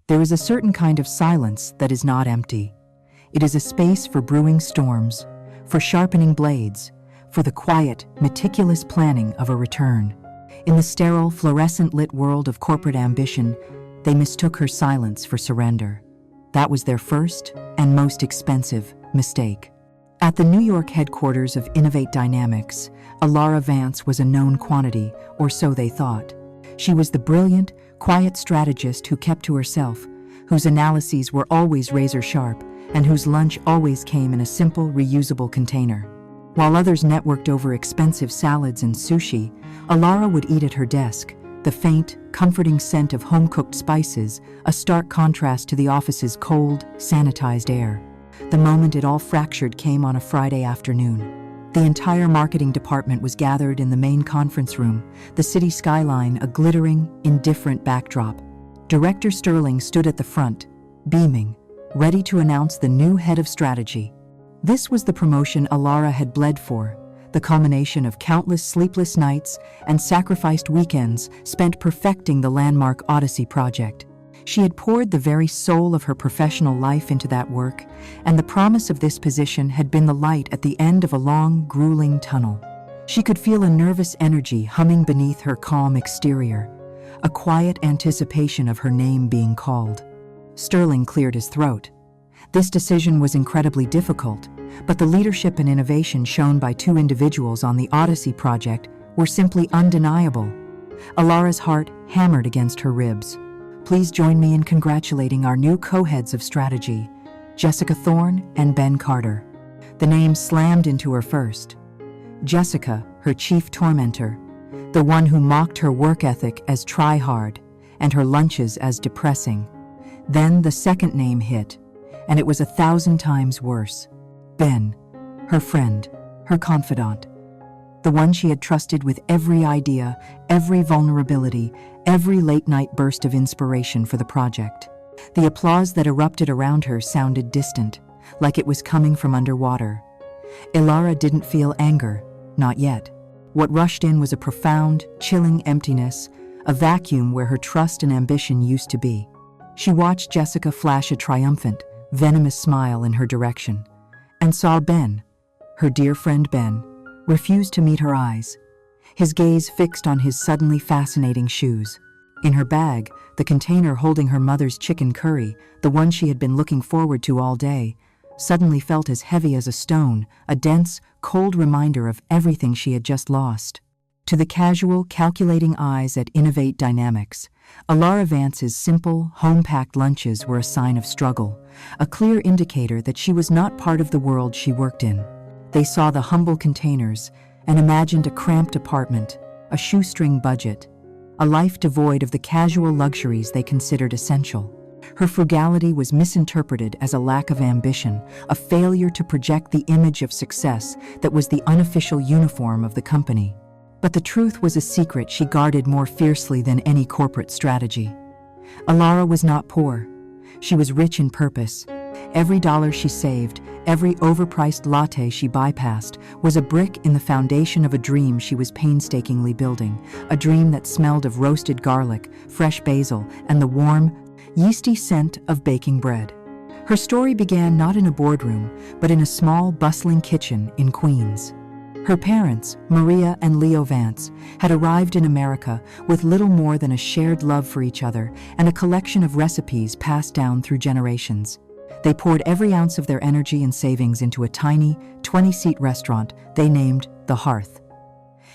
There is a certain kind of silence that is not empty. It is a space for brewing storms, for sharpening blades, for the quiet, meticulous planning of a return. In the sterile, fluorescent-lit world of corporate ambition, they mistook her silence for surrender. That was their first and most expensive mistake. At the New York headquarters of Innovate Dynamics, Alara Vance was a known quantity, or so they thought. She was the brilliant, quiet strategist who kept to herself, whose analyses were always razor-sharp, and whose lunch always came in a simple, reusable container. While others networked over expensive salads and sushi, Alara would eat at her desk, the faint, comforting scent of home-cooked spices, a stark contrast to the office's cold, sanitized air. The moment it all fractured came on a Friday afternoon. The entire marketing department was gathered in the main conference room, the city skyline a glittering, indifferent backdrop. Director Sterling stood at the front, beaming, ready to announce the new head of strategy. This was the promotion Alara had bled for, the culmination of countless sleepless nights and sacrificed weekends spent perfecting the landmark Odyssey project. She had poured the very soul of her professional life into that work, and the promise of this position had been the light at the end of a long, grueling tunnel. She could feel a nervous energy humming beneath her calm exterior, a quiet anticipation of her name being called. Sterling cleared his throat. This decision was incredibly difficult, but the leadership and innovation shown by two individuals on the Odyssey project were simply undeniable. Alara's heart hammered against her ribs. Please join me in congratulating our new co-heads of strategy, Jessica Thorne and Ben Carter. The name slammed into her first. Jessica, her chief tormentor, the one who mocked her work ethic as try-hard and her lunches as depressing. Then the second name hit, and it was 1,000 times worse. Ben, her friend, her confidant, the one she had trusted with every idea, every vulnerability, every late-night burst of inspiration for the project. The applause that erupted around her sounded distant, like it was coming from underwater. Alara didn't feel anger, not yet. What rushed in was a profound, chilling emptiness, a vacuum where her trust and ambition used to be. She watched Jessica flash a triumphant, venomous smile in her direction, and saw Ben, her dear friend Ben, refuse to meet her eyes, his gaze fixed on his suddenly fascinating shoes. In her bag, the container holding her mother's chicken curry, the one she had been looking forward to all day, suddenly felt as heavy as a stone, a dense, cold reminder of everything she had just lost. To the casual, calculating eyes at Innovate Dynamics, Alara Vance's simple, home-packed lunches were a sign of struggle, a clear indicator that she was not part of the world she worked in. They saw the humble containers and imagined a cramped apartment, a shoestring budget, a life devoid of the casual luxuries they considered essential. Her frugality was misinterpreted as a lack of ambition, a failure to project the image of success that was the unofficial uniform of the company. But the truth was a secret she guarded more fiercely than any corporate strategy. Alara was not poor. She was rich in purpose. Every dollar she saved, every overpriced latte she bypassed, was a brick in the foundation of a dream she was painstakingly building, a dream that smelled of roasted garlic, fresh basil, and the warm, yeasty scent of baking bread. Her story began not in a boardroom, but in a small, bustling kitchen in Queens. Her parents, Maria and Leo Vance, had arrived in America with little more than a shared love for each other and a collection of recipes passed down through generations. They poured every ounce of their energy and savings into a tiny, 20-seat restaurant they named The Hearth.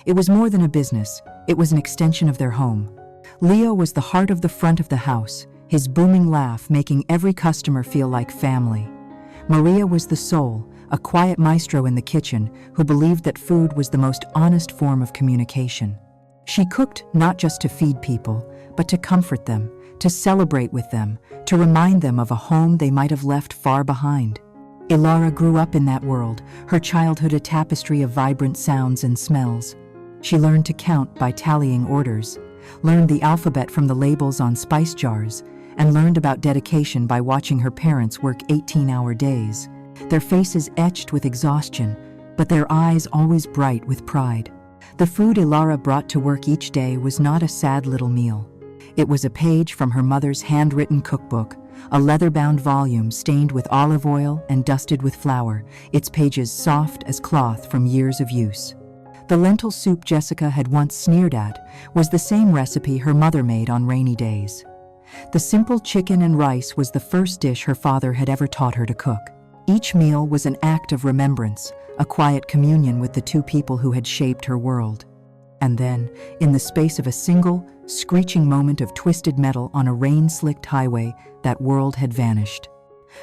It was more than a business, it was an extension of their home. Leo was the heart of the front of the house, his booming laugh making every customer feel like family. Maria was the soul, a quiet maestro in the kitchen who believed that food was the most honest form of communication. She cooked not just to feed people, but to comfort them, to celebrate with them, to remind them of a home they might have left far behind. Alara grew up in that world, her childhood a tapestry of vibrant sounds and smells. She learned to count by tallying orders, learned the alphabet from the labels on spice jars, and learned about dedication by watching her parents work 18-hour days. Their faces etched with exhaustion, but their eyes always bright with pride. The food Alara brought to work each day was not a sad little meal. It was a page from her mother's handwritten cookbook, a leather-bound volume stained with olive oil and dusted with flour, its pages soft as cloth from years of use. The lentil soup Jessica had once sneered at was the same recipe her mother made on rainy days. The simple chicken and rice was the first dish her father had ever taught her to cook. Each meal was an act of remembrance, a quiet communion with the two people who had shaped her world. And then, in the space of a single, screeching moment of twisted metal on a rain-slicked highway, that world had vanished.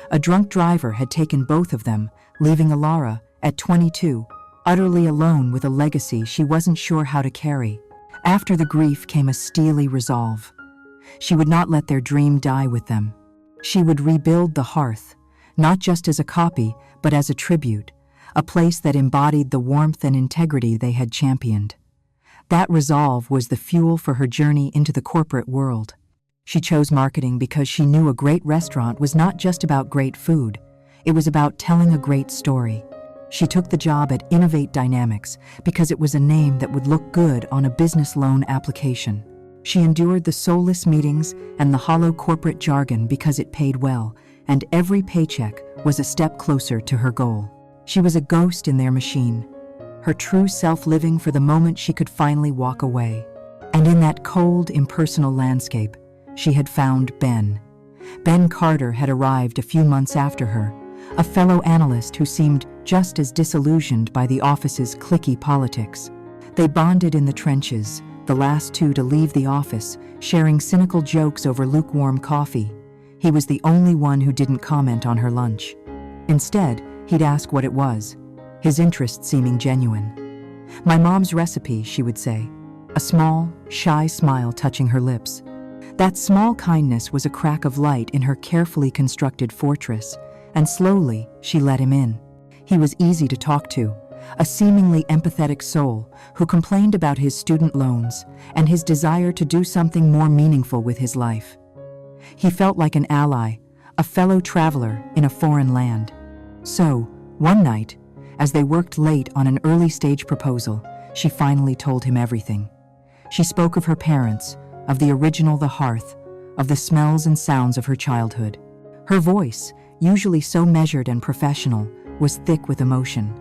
A drunk driver had taken both of them, leaving Alara, at 22, utterly alone with a legacy she wasn't sure how to carry. After the grief came a steely resolve. She would not let their dream die with them. She would rebuild the hearth, not just as a copy, but as a tribute, a place that embodied the warmth and integrity they had championed. That resolve was the fuel for her journey into the corporate world. She chose marketing because she knew a great restaurant was not just about great food, it was about telling a great story. She took the job at Innovate Dynamics because it was a name that would look good on a business loan application. She endured the soulless meetings and the hollow corporate jargon because it paid well, and every paycheck was a step closer to her goal. She was a ghost in their machine, her true self living for the moment she could finally walk away. And in that cold, impersonal landscape, she had found Ben. Ben Carter had arrived a few months after her, a fellow analyst who seemed just as disillusioned by the office's cliquey politics. They bonded in the trenches, the last two to leave the office, sharing cynical jokes over lukewarm coffee. He was the only one who didn't comment on her lunch. Instead, he'd ask what it was, his interest seeming genuine. "My mom's recipe," she would say, a small, shy smile touching her lips. That small kindness was a crack of light in her carefully constructed fortress, and slowly she let him in. He was easy to talk to, a seemingly empathetic soul who complained about his student loans and his desire to do something more meaningful with his life. He felt like an ally, a fellow traveler in a foreign land. So, one night, as they worked late on an early-stage proposal, she finally told him everything. She spoke of her parents, of the original The Hearth, of the smells and sounds of her childhood. Her voice, usually so measured and professional, was thick with emotion.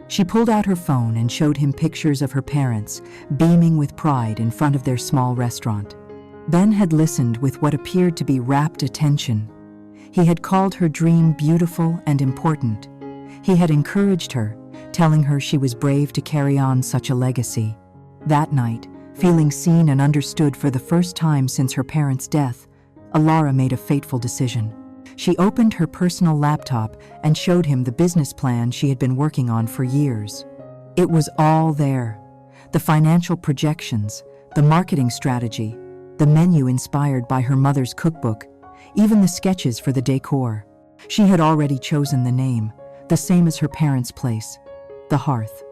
She pulled out her phone and showed him pictures of her parents, beaming with pride in front of their small restaurant. Ben had listened with what appeared to be rapt attention. He had called her dream beautiful and important. He had encouraged her, telling her she was brave to carry on such a legacy. That night, feeling seen and understood for the first time since her parents' death, Alara made a fateful decision. She opened her personal laptop and showed him the business plan she had been working on for years. It was all there. The financial projections, the marketing strategy, the menu inspired by her mother's cookbook, even the sketches for the decor. She had already chosen the name, the same as her parents' place, The Hearth.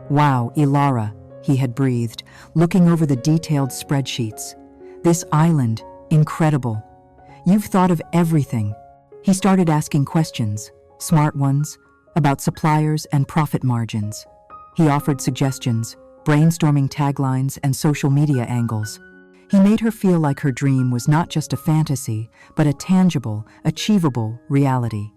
"Wow, Ilara," he had breathed, looking over the detailed spreadsheets. "This island, incredible. You've thought of everything." He started asking questions, smart ones, about suppliers and profit margins. He offered suggestions, brainstorming taglines and social media angles. He made her feel like her dream was not just a fantasy, but a tangible, achievable reality.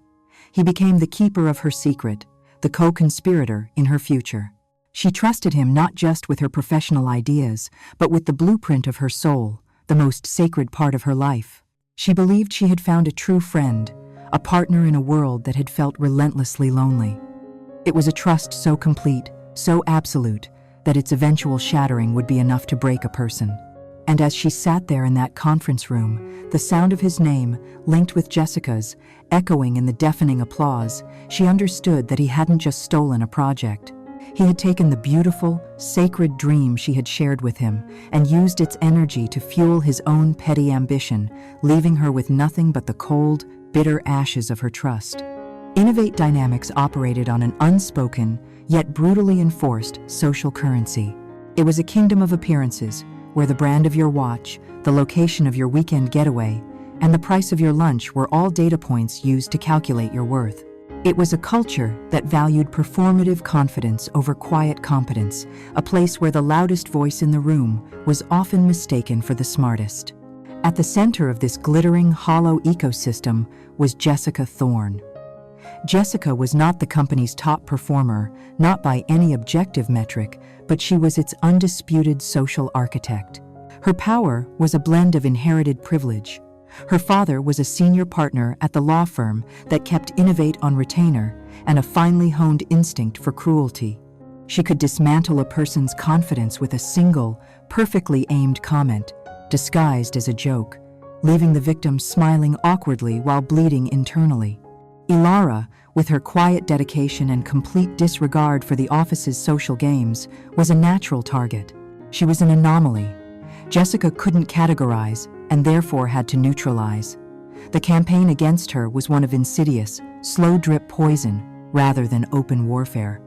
He became the keeper of her secret, the co-conspirator in her future. She trusted him not just with her professional ideas, but with the blueprint of her soul, the most sacred part of her life. She believed she had found a true friend, a partner in a world that had felt relentlessly lonely. It was a trust so complete, so absolute, that its eventual shattering would be enough to break a person. And as she sat there in that conference room, the sound of his name, linked with Jessica's, echoing in the deafening applause, she understood that he hadn't just stolen a project. He had taken the beautiful, sacred dream she had shared with him and used its energy to fuel his own petty ambition, leaving her with nothing but the cold, bitter ashes of her trust. Innovate Dynamics operated on an unspoken, yet brutally enforced social currency. It was a kingdom of appearances, where the brand of your watch, the location of your weekend getaway, and the price of your lunch were all data points used to calculate your worth. It was a culture that valued performative confidence over quiet competence, a place where the loudest voice in the room was often mistaken for the smartest. At the center of this glittering, hollow ecosystem was Jessica Thorne. Jessica was not the company's top performer, not by any objective metric, but she was its undisputed social architect. Her power was a blend of inherited privilege. Her father was a senior partner at the law firm that kept innovate on retainer and a finely honed instinct for cruelty. She could dismantle a person's confidence with a single, perfectly aimed comment, disguised as a joke, leaving the victim smiling awkwardly while bleeding internally. Ilara, with her quiet dedication and complete disregard for the office's social games, was a natural target. She was an anomaly. Jessica couldn't categorize and therefore had to neutralize. The campaign against her was one of insidious, slow-drip poison rather than open warfare.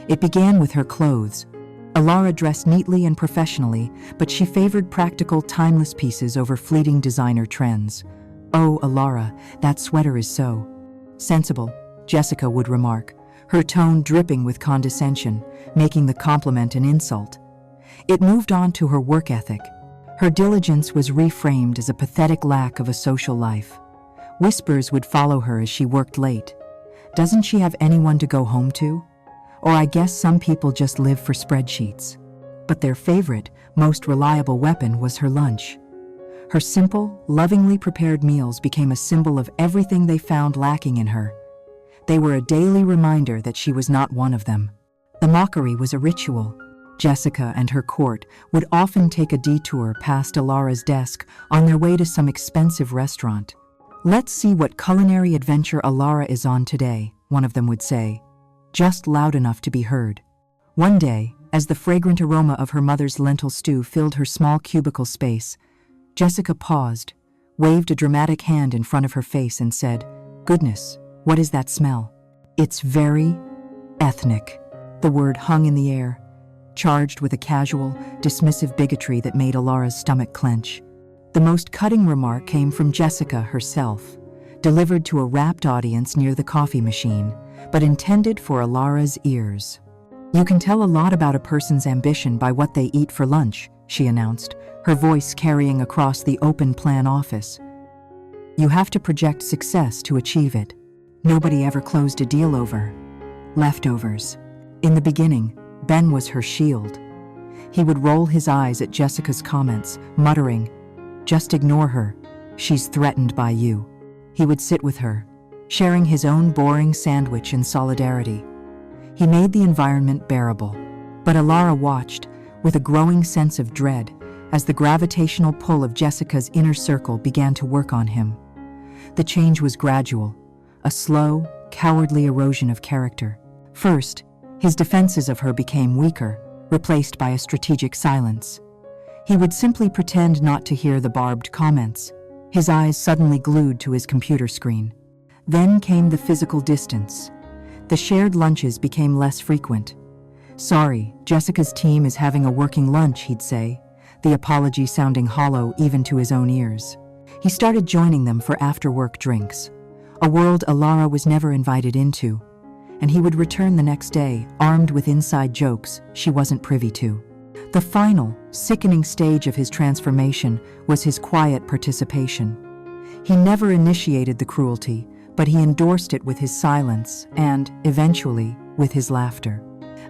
It began with her clothes. Ilara dressed neatly and professionally, but she favored practical, timeless pieces over fleeting designer trends. "Oh, Ilara, that sweater is so sensible," Jessica would remark, her tone dripping with condescension, making the compliment an insult. It moved on to her work ethic. Her diligence was reframed as a pathetic lack of a social life. Whispers would follow her as she worked late. "Doesn't she have anyone to go home to? Or I guess some people just live for spreadsheets." But their favorite, most reliable weapon was her lunch. Her simple, lovingly prepared meals became a symbol of everything they found lacking in her. They were a daily reminder that she was not one of them. The mockery was a ritual. Jessica and her court would often take a detour past Ilara's desk on their way to some expensive restaurant. "Let's see what culinary adventure Ilara is on today," one of them would say, just loud enough to be heard. One day, as the fragrant aroma of her mother's lentil stew filled her small cubicle space, Jessica paused, waved a dramatic hand in front of her face and said, "Goodness, what is that smell?" "It's very ethnic." The word hung in the air, charged with a casual, dismissive bigotry that made Ilara's stomach clench. The most cutting remark came from Jessica herself, delivered to a rapt audience near the coffee machine, but intended for Ilara's ears. "You can tell a lot about a person's ambition by what they eat for lunch," she announced, her voice carrying across the open-plan office. "You have to project success to achieve it. Nobody ever closed a deal over leftovers." In the beginning, Ben was her shield. He would roll his eyes at Jessica's comments, muttering, "Just ignore her. She's threatened by you." He would sit with her, sharing his own boring sandwich in solidarity. He made the environment bearable. But Ilara watched, with a growing sense of dread, as the gravitational pull of Jessica's inner circle began to work on him. The change was gradual, a slow, cowardly erosion of character. First, his defenses of her became weaker, replaced by a strategic silence. He would simply pretend not to hear the barbed comments, his eyes suddenly glued to his computer screen. Then came the physical distance. The shared lunches became less frequent. "Sorry, Jessica's team is having a working lunch," he'd say, the apology sounding hollow even to his own ears. He started joining them for after-work drinks, a world Ilara was never invited into, and he would return the next day, armed with inside jokes she wasn't privy to. The final, sickening stage of his transformation was his quiet participation. He never initiated the cruelty, but he endorsed it with his silence and, eventually, with his laughter.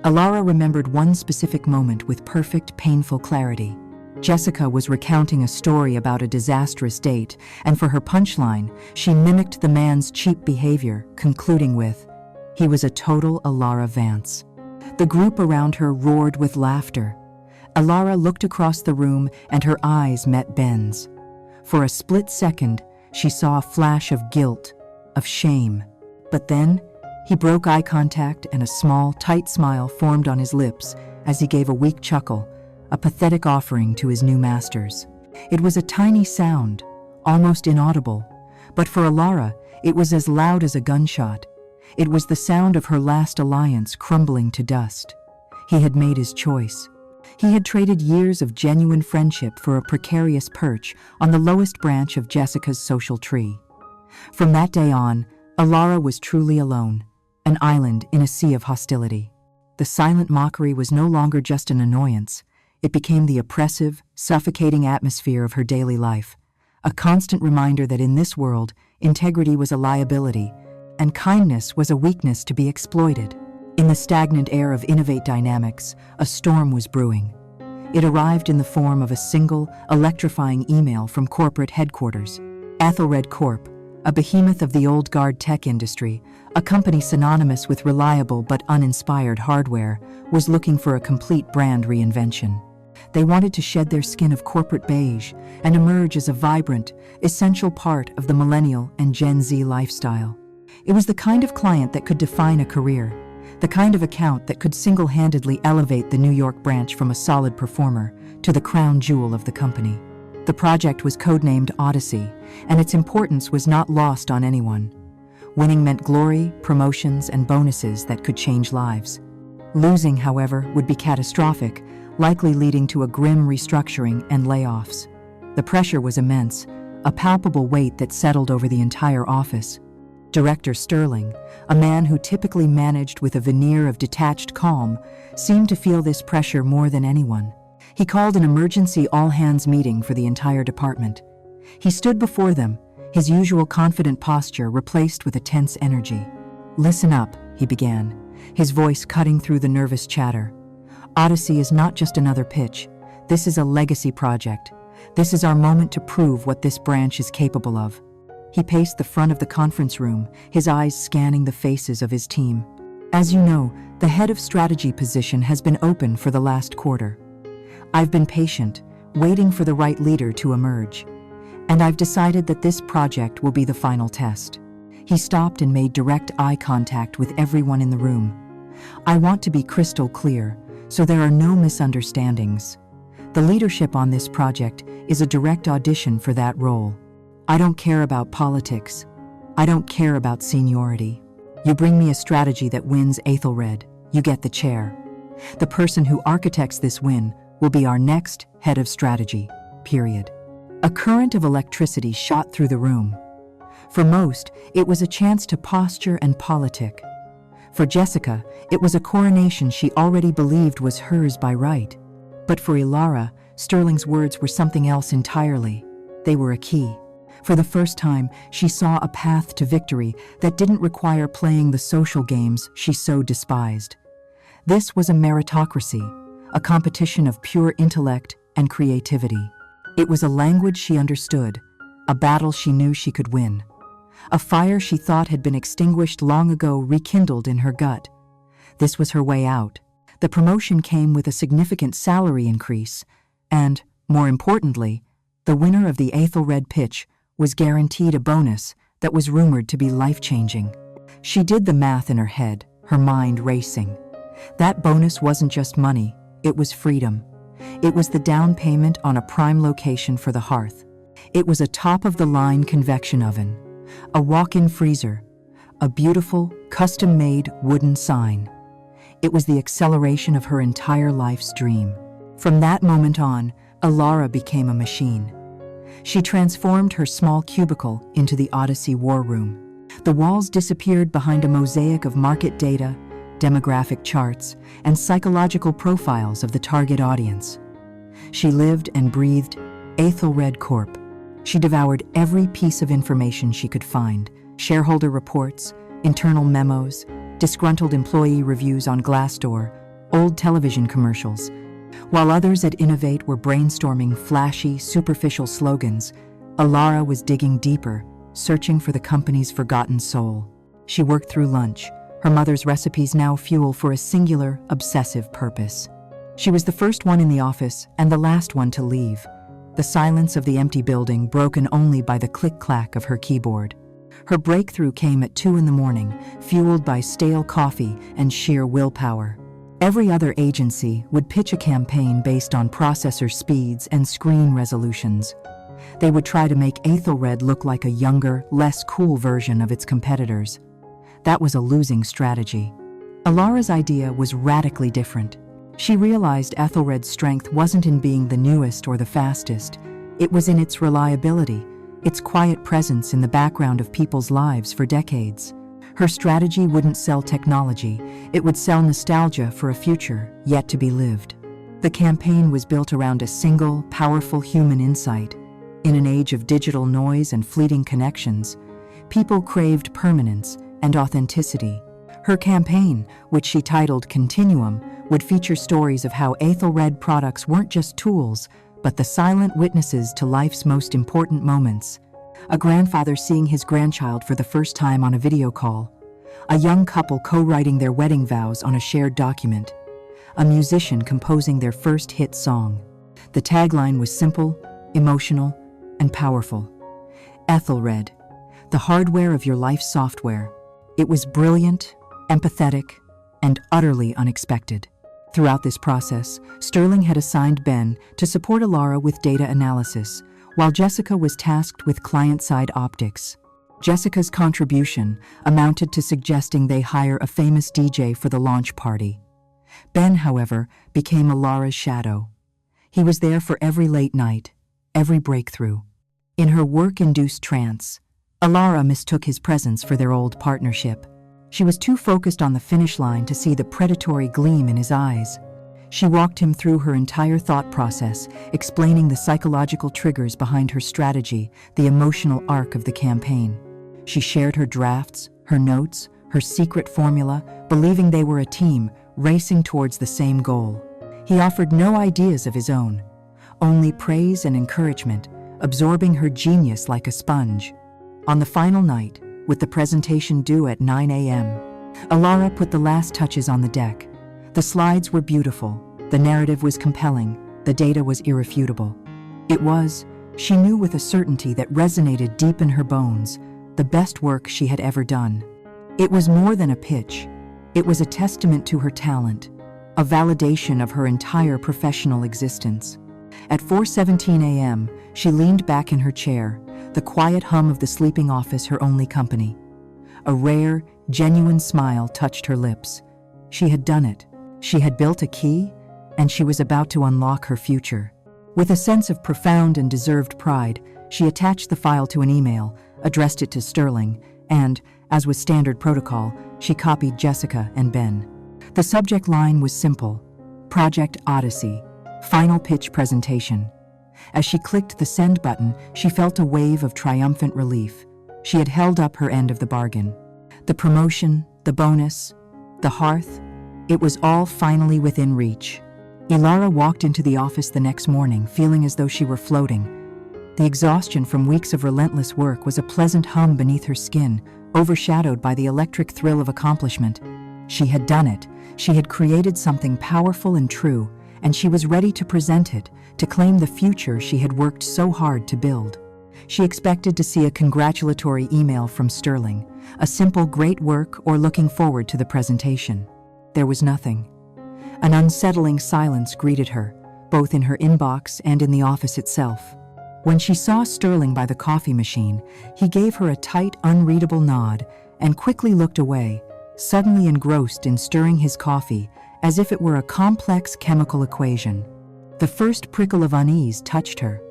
Ilara remembered one specific moment with perfect, painful clarity. Jessica was recounting a story about a disastrous date, and for her punchline, she mimicked the man's cheap behavior, concluding with, "He was a total Ilara Vance." The group around her roared with laughter. Ilara looked across the room and her eyes met Ben's. For a split second, she saw a flash of guilt, of shame. But then, he broke eye contact and a small, tight smile formed on his lips as he gave a weak chuckle, a pathetic offering to his new masters. It was a tiny sound, almost inaudible, but for Ilara, it was as loud as a gunshot. It was the sound of her last alliance crumbling to dust. He had made his choice. He had traded years of genuine friendship for a precarious perch on the lowest branch of Jessica's social tree. From that day on, Ilara was truly alone, an island in a sea of hostility. The silent mockery was no longer just an annoyance. It became the oppressive, suffocating atmosphere of her daily life, a constant reminder that in this world, integrity was a liability, and kindness was a weakness to be exploited. In the stagnant air of Innovate Dynamics, a storm was brewing. It arrived in the form of a single, electrifying email from corporate headquarters. Ethelred Corp., a behemoth of the old guard tech industry, a company synonymous with reliable but uninspired hardware, was looking for a complete brand reinvention. They wanted to shed their skin of corporate beige and emerge as a vibrant, essential part of the millennial and Gen Z lifestyle. It was the kind of client that could define a career, the kind of account that could single-handedly elevate the New York branch from a solid performer to the crown jewel of the company. The project was codenamed Odyssey, and its importance was not lost on anyone. Winning meant glory, promotions, and bonuses that could change lives. Losing, however, would be catastrophic, likely leading to a grim restructuring and layoffs. The pressure was immense, a palpable weight that settled over the entire office. Director Sterling, a man who typically managed with a veneer of detached calm, seemed to feel this pressure more than anyone. He called an emergency all-hands meeting for the entire department. He stood before them, his usual confident posture replaced with a tense energy. "Listen up," he began, his voice cutting through the nervous chatter. "Odyssey is not just another pitch. This is a legacy project. This is our moment to prove what this branch is capable of." He paced the front of the conference room, his eyes scanning the faces of his team. "As you know, the head of strategy position has been open for the last quarter. I've been patient, waiting for the right leader to emerge. And I've decided that this project will be the final test." He stopped and made direct eye contact with everyone in the room. "I want to be crystal clear, so there are no misunderstandings. The leadership on this project is a direct audition for that role. I don't care about politics. I don't care about seniority. You bring me a strategy that wins Ethelred, you get the chair. The person who architects this win will be our next head of strategy, period." A current of electricity shot through the room. For most, it was a chance to posture and politic. For Jessica, it was a coronation she already believed was hers by right. But for Ilara, Sterling's words were something else entirely. They were a key. For the first time, she saw a path to victory that didn't require playing the social games she so despised. This was a meritocracy, a competition of pure intellect and creativity. It was a language she understood, a battle she knew she could win. A fire she thought had been extinguished long ago rekindled in her gut. This was her way out. The promotion came with a significant salary increase, and, more importantly, the winner of the Ethelred pitch was guaranteed a bonus that was rumored to be life-changing. She did the math in her head, her mind racing. That bonus wasn't just money, it was freedom. It was the down payment on a prime location for the hearth. It was a top-of-the-line convection oven, a walk-in freezer, a beautiful, custom-made wooden sign. It was the acceleration of her entire life's dream. From that moment on, Ilara became a machine. She transformed her small cubicle into the Odyssey war room. The walls disappeared behind a mosaic of market data, demographic charts, and psychological profiles of the target audience. She lived and breathed Ethelred Corp. She devoured every piece of information she could find: shareholder reports, internal memos, disgruntled employee reviews on Glassdoor, old television commercials. While others at Innovate were brainstorming flashy, superficial slogans, Ilara was digging deeper, searching for the company's forgotten soul. She worked through lunch, her mother's recipes now fuel for a singular, obsessive purpose. She was the first one in the office and the last one to leave. The silence of the empty building broken only by the click-clack of her keyboard. Her breakthrough came at 2 a.m, fueled by stale coffee and sheer willpower. Every other agency would pitch a campaign based on processor speeds and screen resolutions. They would try to make Ethelred look like a younger, less cool version of its competitors. That was a losing strategy. Ilara's idea was radically different. She realized Ethelred's strength wasn't in being the newest or the fastest. It was in its reliability, its quiet presence in the background of people's lives for decades. Her strategy wouldn't sell technology, it would sell nostalgia for a future yet to be lived. The campaign was built around a single, powerful human insight. In an age of digital noise and fleeting connections, people craved permanence and authenticity. Her campaign, which she titled Continuum, would feature stories of how Ethelred products weren't just tools, but the silent witnesses to life's most important moments. A grandfather seeing his grandchild for the first time on a video call. A young couple co-writing their wedding vows on a shared document. A musician composing their first hit song. The tagline was simple, emotional, and powerful. Ethelred, the hardware of your life's software. It was brilliant, empathetic, and utterly unexpected. Throughout this process, Sterling had assigned Ben to support Alara with data analysis, while Jessica was tasked with client-side optics. Jessica's contribution amounted to suggesting they hire a famous DJ for the launch party. Ben, however, became Alara's shadow. He was there for every late night, every breakthrough. In her work-induced trance, Alara mistook his presence for their old partnership. She was too focused on the finish line to see the predatory gleam in his eyes. She walked him through her entire thought process, explaining the psychological triggers behind her strategy, the emotional arc of the campaign. She shared her drafts, her notes, her secret formula, believing they were a team, racing towards the same goal. He offered no ideas of his own, only praise and encouragement, absorbing her genius like a sponge. On the final night, with the presentation due at 9 a.m., Alara put the last touches on the deck. The slides were beautiful, the narrative was compelling, the data was irrefutable. It was, she knew with a certainty that resonated deep in her bones, the best work she had ever done. It was more than a pitch. It was a testament to her talent, a validation of her entire professional existence. At 4:17 a.m., she leaned back in her chair, the quiet hum of the sleeping office her only company. A rare, genuine smile touched her lips. She had done it. She had built a key, and she was about to unlock her future. With a sense of profound and deserved pride, she attached the file to an email, addressed it to Sterling, and, as was standard protocol, she copied Jessica and Ben. The subject line was simple: Project Odyssey, Final Pitch Presentation. As she clicked the send button, she felt a wave of triumphant relief. She had held up her end of the bargain. The promotion, the bonus, the hearth, it was all finally within reach. Alara walked into the office the next morning, feeling as though she were floating. The exhaustion from weeks of relentless work was a pleasant hum beneath her skin, overshadowed by the electric thrill of accomplishment. She had done it. She had created something powerful and true, and she was ready to present it, to claim the future she had worked so hard to build. She expected to see a congratulatory email from Sterling, a simple great work or looking forward to the presentation. There was nothing. An unsettling silence greeted her, both in her inbox and in the office itself. When she saw Sterling by the coffee machine, he gave her a tight, unreadable nod and quickly looked away, suddenly engrossed in stirring his coffee as if it were a complex chemical equation. The first prickle of unease touched her.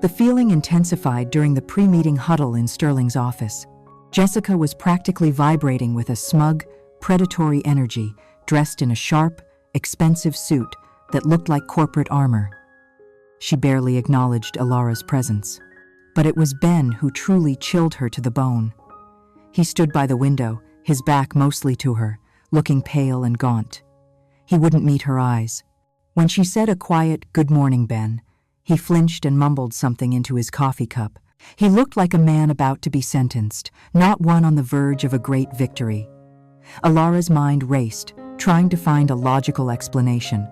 The feeling intensified during the pre-meeting huddle in Sterling's office. Jessica was practically vibrating with a smug, predatory energy, dressed in a sharp, expensive suit that looked like corporate armor. She barely acknowledged Alara's presence. But it was Ben who truly chilled her to the bone. He stood by the window, his back mostly to her, looking pale and gaunt. He wouldn't meet her eyes. When she said a quiet, "Good morning, Ben," he flinched and mumbled something into his coffee cup. He looked like a man about to be sentenced, not one on the verge of a great victory. Alara's mind raced, trying to find a logical explanation.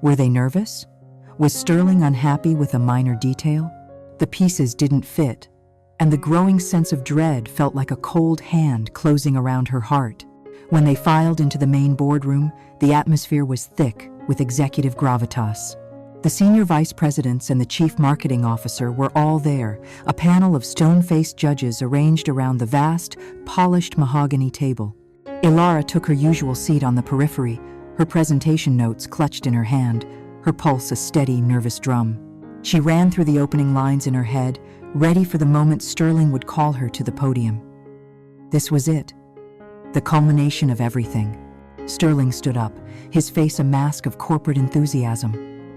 Were they nervous? Was Sterling unhappy with a minor detail? The pieces didn't fit, and the growing sense of dread felt like a cold hand closing around her heart. When they filed into the main boardroom, the atmosphere was thick with executive gravitas. The senior vice presidents and the chief marketing officer were all there, a panel of stone-faced judges arranged around the vast, polished mahogany table. Alara took her usual seat on the periphery, her presentation notes clutched in her hand, her pulse a steady, nervous drum. She ran through the opening lines in her head, ready for the moment Sterling would call her to the podium. This was it, the culmination of everything. Sterling stood up, his face a mask of corporate enthusiasm.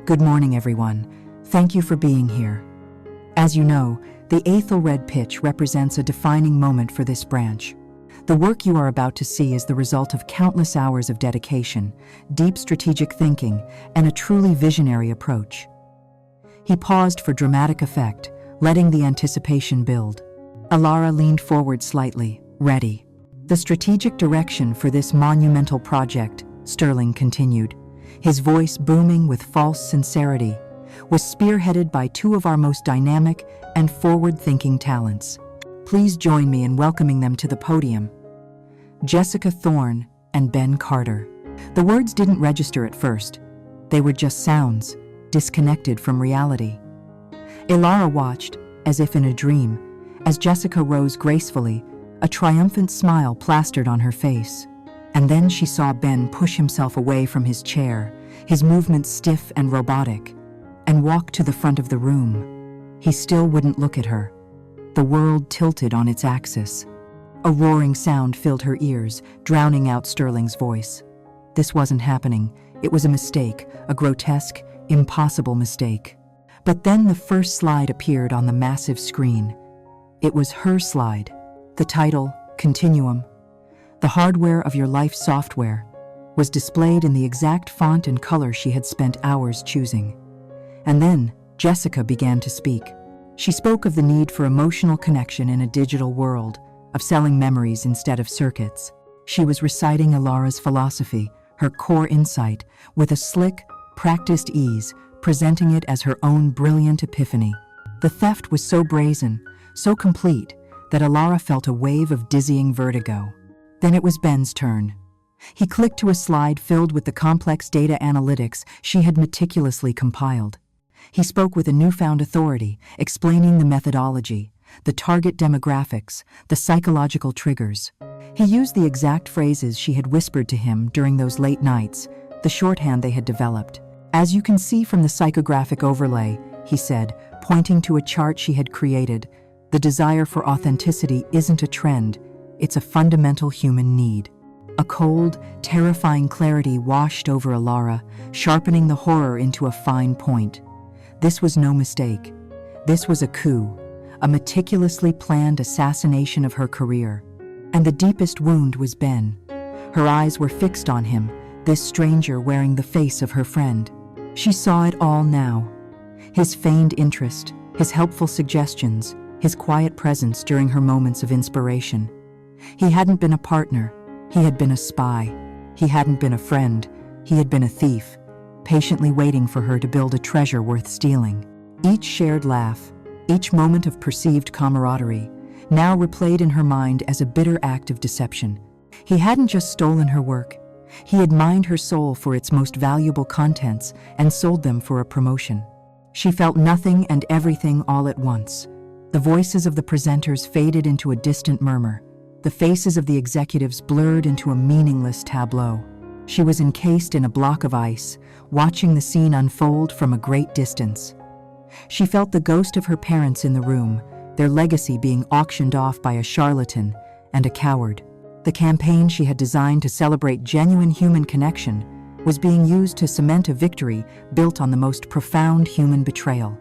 "Good morning, everyone. Thank you for being here." As you know, the Ethelred pitch represents a defining moment for this branch. The work you are about to see is the result of countless hours of dedication, deep strategic thinking, and a truly visionary approach. He paused for dramatic effect, letting the anticipation build. Alara leaned forward slightly, ready. The strategic direction for this monumental project, Sterling continued, his voice booming with false sincerity, was spearheaded by two of our most dynamic and forward-thinking talents. Please join me in welcoming them to the podium. Jessica Thorne and Ben Carter. The words didn't register at first. They were just sounds, disconnected from reality. Alara watched, as if in a dream, as Jessica rose gracefully, a triumphant smile plastered on her face. And then she saw Ben push himself away from his chair, his movements stiff and robotic, and walk to the front of the room. He still wouldn't look at her. The world tilted on its axis. A roaring sound filled her ears, drowning out Sterling's voice. This wasn't happening. It was a mistake, a grotesque, impossible mistake. But then the first slide appeared on the massive screen. It was her slide. The title, Continuum, the hardware of your life software, was displayed in the exact font and color she had spent hours choosing. And then Jessica began to speak. She spoke of the need for emotional connection in a digital world, of selling memories instead of circuits. She was reciting Alara's philosophy, her core insight, with a slick, practiced ease, presenting it as her own brilliant epiphany. The theft was so brazen, so complete, that Alara felt a wave of dizzying vertigo. Then it was Ben's turn. He clicked to a slide filled with the complex data analytics she had meticulously compiled. He spoke with a newfound authority, explaining the methodology, the target demographics, the psychological triggers. He used the exact phrases she had whispered to him during those late nights, the shorthand they had developed. As you can see from the psychographic overlay, he said, pointing to a chart she had created, the desire for authenticity isn't a trend, it's a fundamental human need. A cold, terrifying clarity washed over Alara, sharpening the horror into a fine point. This was no mistake. This was a coup, a meticulously planned assassination of her career. And the deepest wound was Ben. Her eyes were fixed on him, this stranger wearing the face of her friend. She saw it all now. His feigned interest, his helpful suggestions, his quiet presence during her moments of inspiration. He hadn't been a partner, he had been a spy. He hadn't been a friend, he had been a thief, patiently waiting for her to build a treasure worth stealing. Each shared laugh, each moment of perceived camaraderie, now replayed in her mind as a bitter act of deception. He hadn't just stolen her work, he had mined her soul for its most valuable contents and sold them for a promotion. She felt nothing and everything all at once. The voices of the presenters faded into a distant murmur. The faces of the executives blurred into a meaningless tableau. She was encased in a block of ice, watching the scene unfold from a great distance. She felt the ghost of her parents in the room, their legacy being auctioned off by a charlatan and a coward. The campaign she had designed to celebrate genuine human connection was being used to cement a victory built on the most profound human betrayal.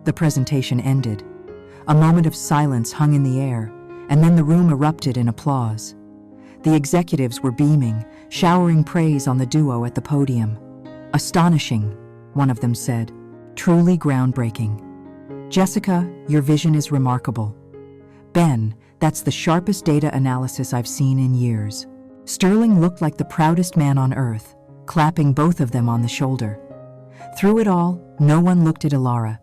The presentation ended. A moment of silence hung in the air, and then the room erupted in applause. The executives were beaming, showering praise on the duo at the podium. "Astonishing," one of them said. "Truly groundbreaking. Jessica, your vision is remarkable. Ben, that's the sharpest data analysis I've seen in years." Sterling looked like the proudest man on earth, clapping both of them on the shoulder. Through it all, no one looked at Alara.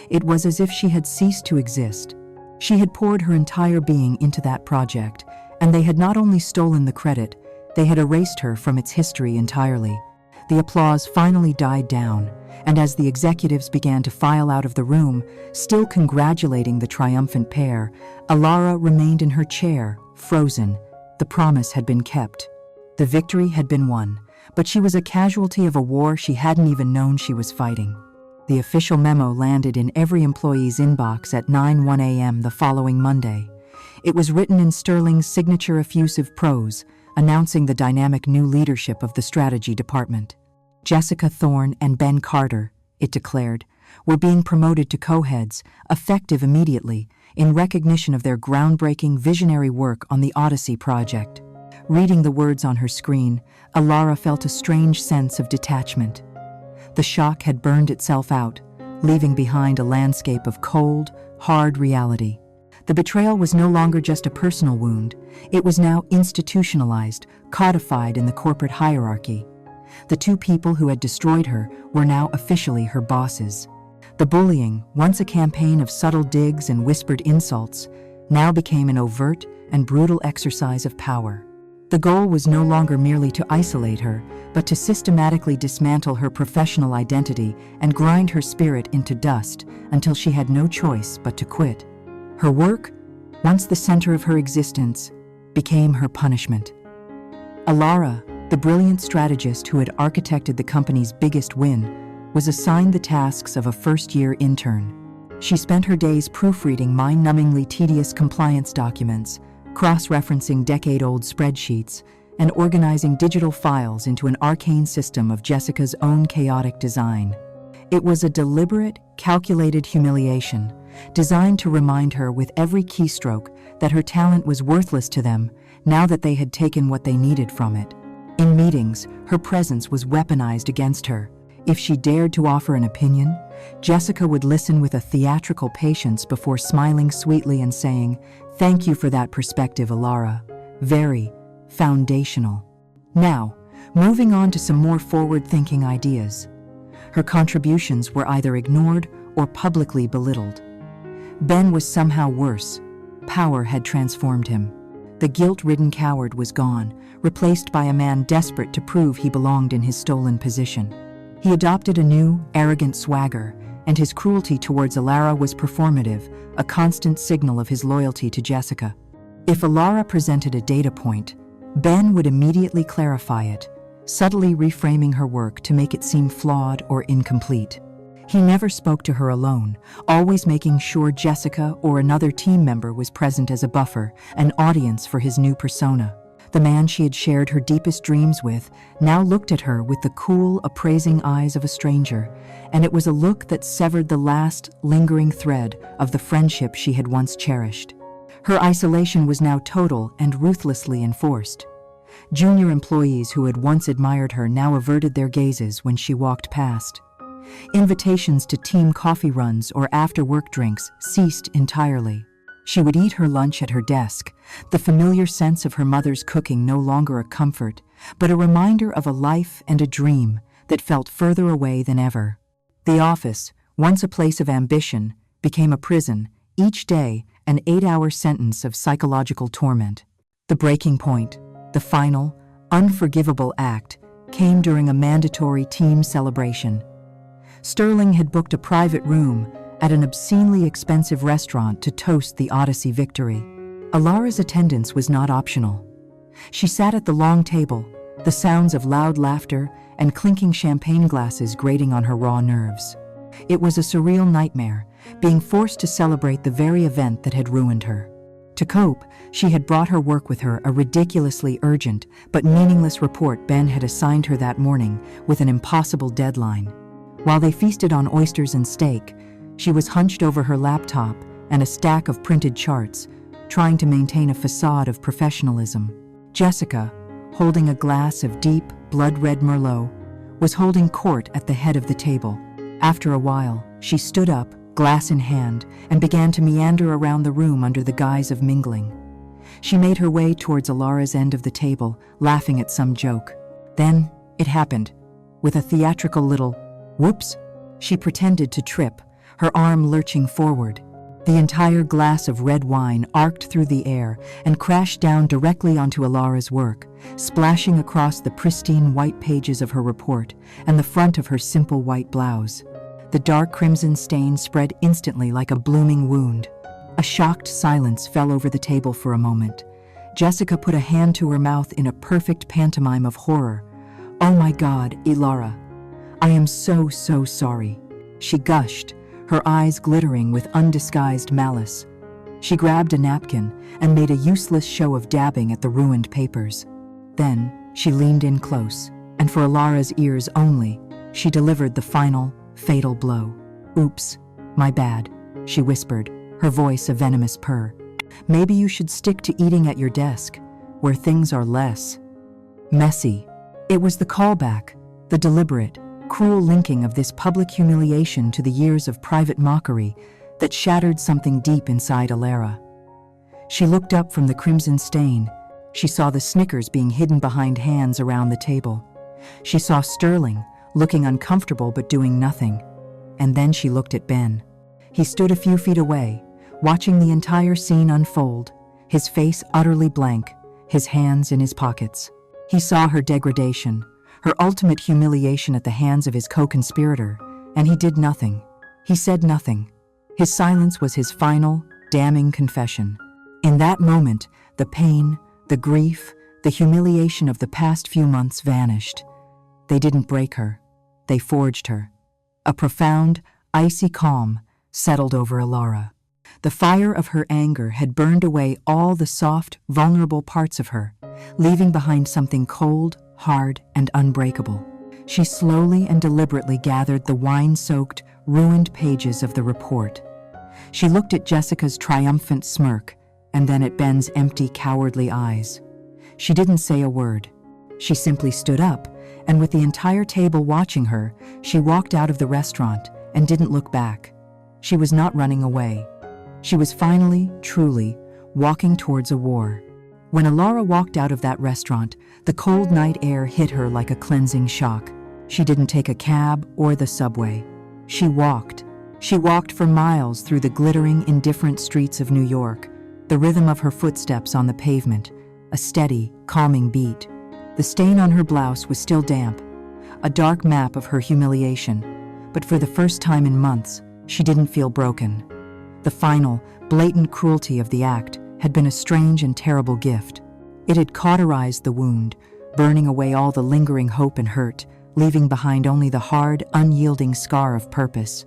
It was as if she had ceased to exist. She had poured her entire being into that project, and they had not only stolen the credit, they had erased her from its history entirely. The applause finally died down, and as the executives began to file out of the room, still congratulating the triumphant pair, Alara remained in her chair, frozen. The promise had been kept. The victory had been won, but she was a casualty of a war she hadn't even known she was fighting. The official memo landed in every employee's inbox at 9:01 a.m. the following Monday. It was written in Sterling's signature effusive prose, announcing the dynamic new leadership of the strategy department. Jessica Thorne and Ben Carter, it declared, were being promoted to co-heads, effective immediately, in recognition of their groundbreaking visionary work on the Odyssey project. Reading the words on her screen, Alara felt a strange sense of detachment. The shock had burned itself out, leaving behind a landscape of cold, hard reality. The betrayal was no longer just a personal wound, it was now institutionalized, codified in the corporate hierarchy. The two people who had destroyed her were now officially her bosses. The bullying, once a campaign of subtle digs and whispered insults, now became an overt and brutal exercise of power. The goal was no longer merely to isolate her, but to systematically dismantle her professional identity and grind her spirit into dust until she had no choice but to quit. Her work, once the center of her existence, became her punishment. Alara, the brilliant strategist who had architected the company's biggest win, was assigned the tasks of a first-year intern. She spent her days proofreading mind-numbingly tedious compliance documents, cross-referencing decade-old spreadsheets, and organizing digital files into an arcane system of Jessica's own chaotic design. It was a deliberate, calculated humiliation, designed to remind her with every keystroke that her talent was worthless to them now that they had taken what they needed from it. In meetings, her presence was weaponized against her. If she dared to offer an opinion, Jessica would listen with a theatrical patience before smiling sweetly and saying, "Thank you for that perspective, Alara. Very foundational." Now, moving on to some more forward-thinking ideas. Her contributions were either ignored or publicly belittled. Ben was somehow worse. Power had transformed him. The guilt-ridden coward was gone, replaced by a man desperate to prove he belonged in his stolen position. He adopted a new, arrogant swagger, and his cruelty towards Alara was performative, a constant signal of his loyalty to Jessica. If Alara presented a data point, Ben would immediately clarify it, subtly reframing her work to make it seem flawed or incomplete. He never spoke to her alone, always making sure Jessica or another team member was present as a buffer, an audience for his new persona. The man she had shared her deepest dreams with now looked at her with the cool, appraising eyes of a stranger, and it was a look that severed the last, lingering thread of the friendship she had once cherished. Her isolation was now total and ruthlessly enforced. Junior employees who had once admired her now averted their gazes when she walked past. Invitations to team coffee runs or after-work drinks ceased entirely. She would eat her lunch at her desk, the familiar sense of her mother's cooking no longer a comfort, but a reminder of a life and a dream that felt further away than ever. The office, once a place of ambition, became a prison, each day an 8-hour sentence of psychological torment. The breaking point, the final, unforgivable act, came during a mandatory team celebration. Sterling had booked a private room at an obscenely expensive restaurant to toast the Odyssey victory. Alara's attendance was not optional. She sat at the long table, the sounds of loud laughter and clinking champagne glasses grating on her raw nerves. It was a surreal nightmare, being forced to celebrate the very event that had ruined her. To cope, she had brought her work with her, a ridiculously urgent but meaningless report Ben had assigned her that morning with an impossible deadline. While they feasted on oysters and steak, she was hunched over her laptop and a stack of printed charts, trying to maintain a facade of professionalism. Jessica, holding a glass of deep, blood-red Merlot, was holding court at the head of the table. After a while, she stood up, glass in hand, and began to meander around the room under the guise of mingling. She made her way towards Alara's end of the table, laughing at some joke. Then, it happened. With a theatrical little whoops, she pretended to trip, her arm lurching forward. The entire glass of red wine arced through the air and crashed down directly onto Alara's work, splashing across the pristine white pages of her report and the front of her simple white blouse. The dark crimson stain spread instantly like a blooming wound. A shocked silence fell over the table for a moment. Jessica put a hand to her mouth in a perfect pantomime of horror. "Oh my God, Alara. I am so sorry," she gushed, her eyes glittering with undisguised malice. She grabbed a napkin and made a useless show of dabbing at the ruined papers. Then, she leaned in close, and for Alara's ears only, she delivered the final, fatal blow. "Oops, my bad," she whispered, her voice a venomous purr. "Maybe you should stick to eating at your desk, where things are less messy." It was the callback, the deliberate, cruel linking of this public humiliation to the years of private mockery that shattered something deep inside Alara. She looked up from the crimson stain. She saw the Snickers being hidden behind hands around the table. She saw Sterling, looking uncomfortable but doing nothing. And then she looked at Ben. He stood a few feet away, watching the entire scene unfold, his face utterly blank, his hands in his pockets. He saw her degradation, her ultimate humiliation at the hands of his co-conspirator, and he did nothing. He said nothing. His silence was his final, damning confession. In that moment, the pain, the grief, the humiliation of the past few months vanished. They didn't break her. They forged her. A profound, icy calm settled over Alara. The fire of her anger had burned away all the soft, vulnerable parts of her, leaving behind something cold, hard, and unbreakable. She slowly and deliberately gathered the wine-soaked, ruined pages of the report. She looked at Jessica's triumphant smirk, and then at Ben's empty, cowardly eyes. She didn't say a word. She simply stood up, and with the entire table watching her, she walked out of the restaurant and didn't look back. She was not running away. She was finally, truly, walking towards a war. When Alara walked out of that restaurant, the cold night air hit her like a cleansing shock. She didn't take a cab or the subway. She walked. She walked for miles through the glittering, indifferent streets of New York, the rhythm of her footsteps on the pavement, a steady, calming beat. The stain on her blouse was still damp, a dark map of her humiliation, but for the first time in months, she didn't feel broken. The final, blatant cruelty of the act had been a strange and terrible gift. It had cauterized the wound, burning away all the lingering hope and hurt, leaving behind only the hard, unyielding scar of purpose.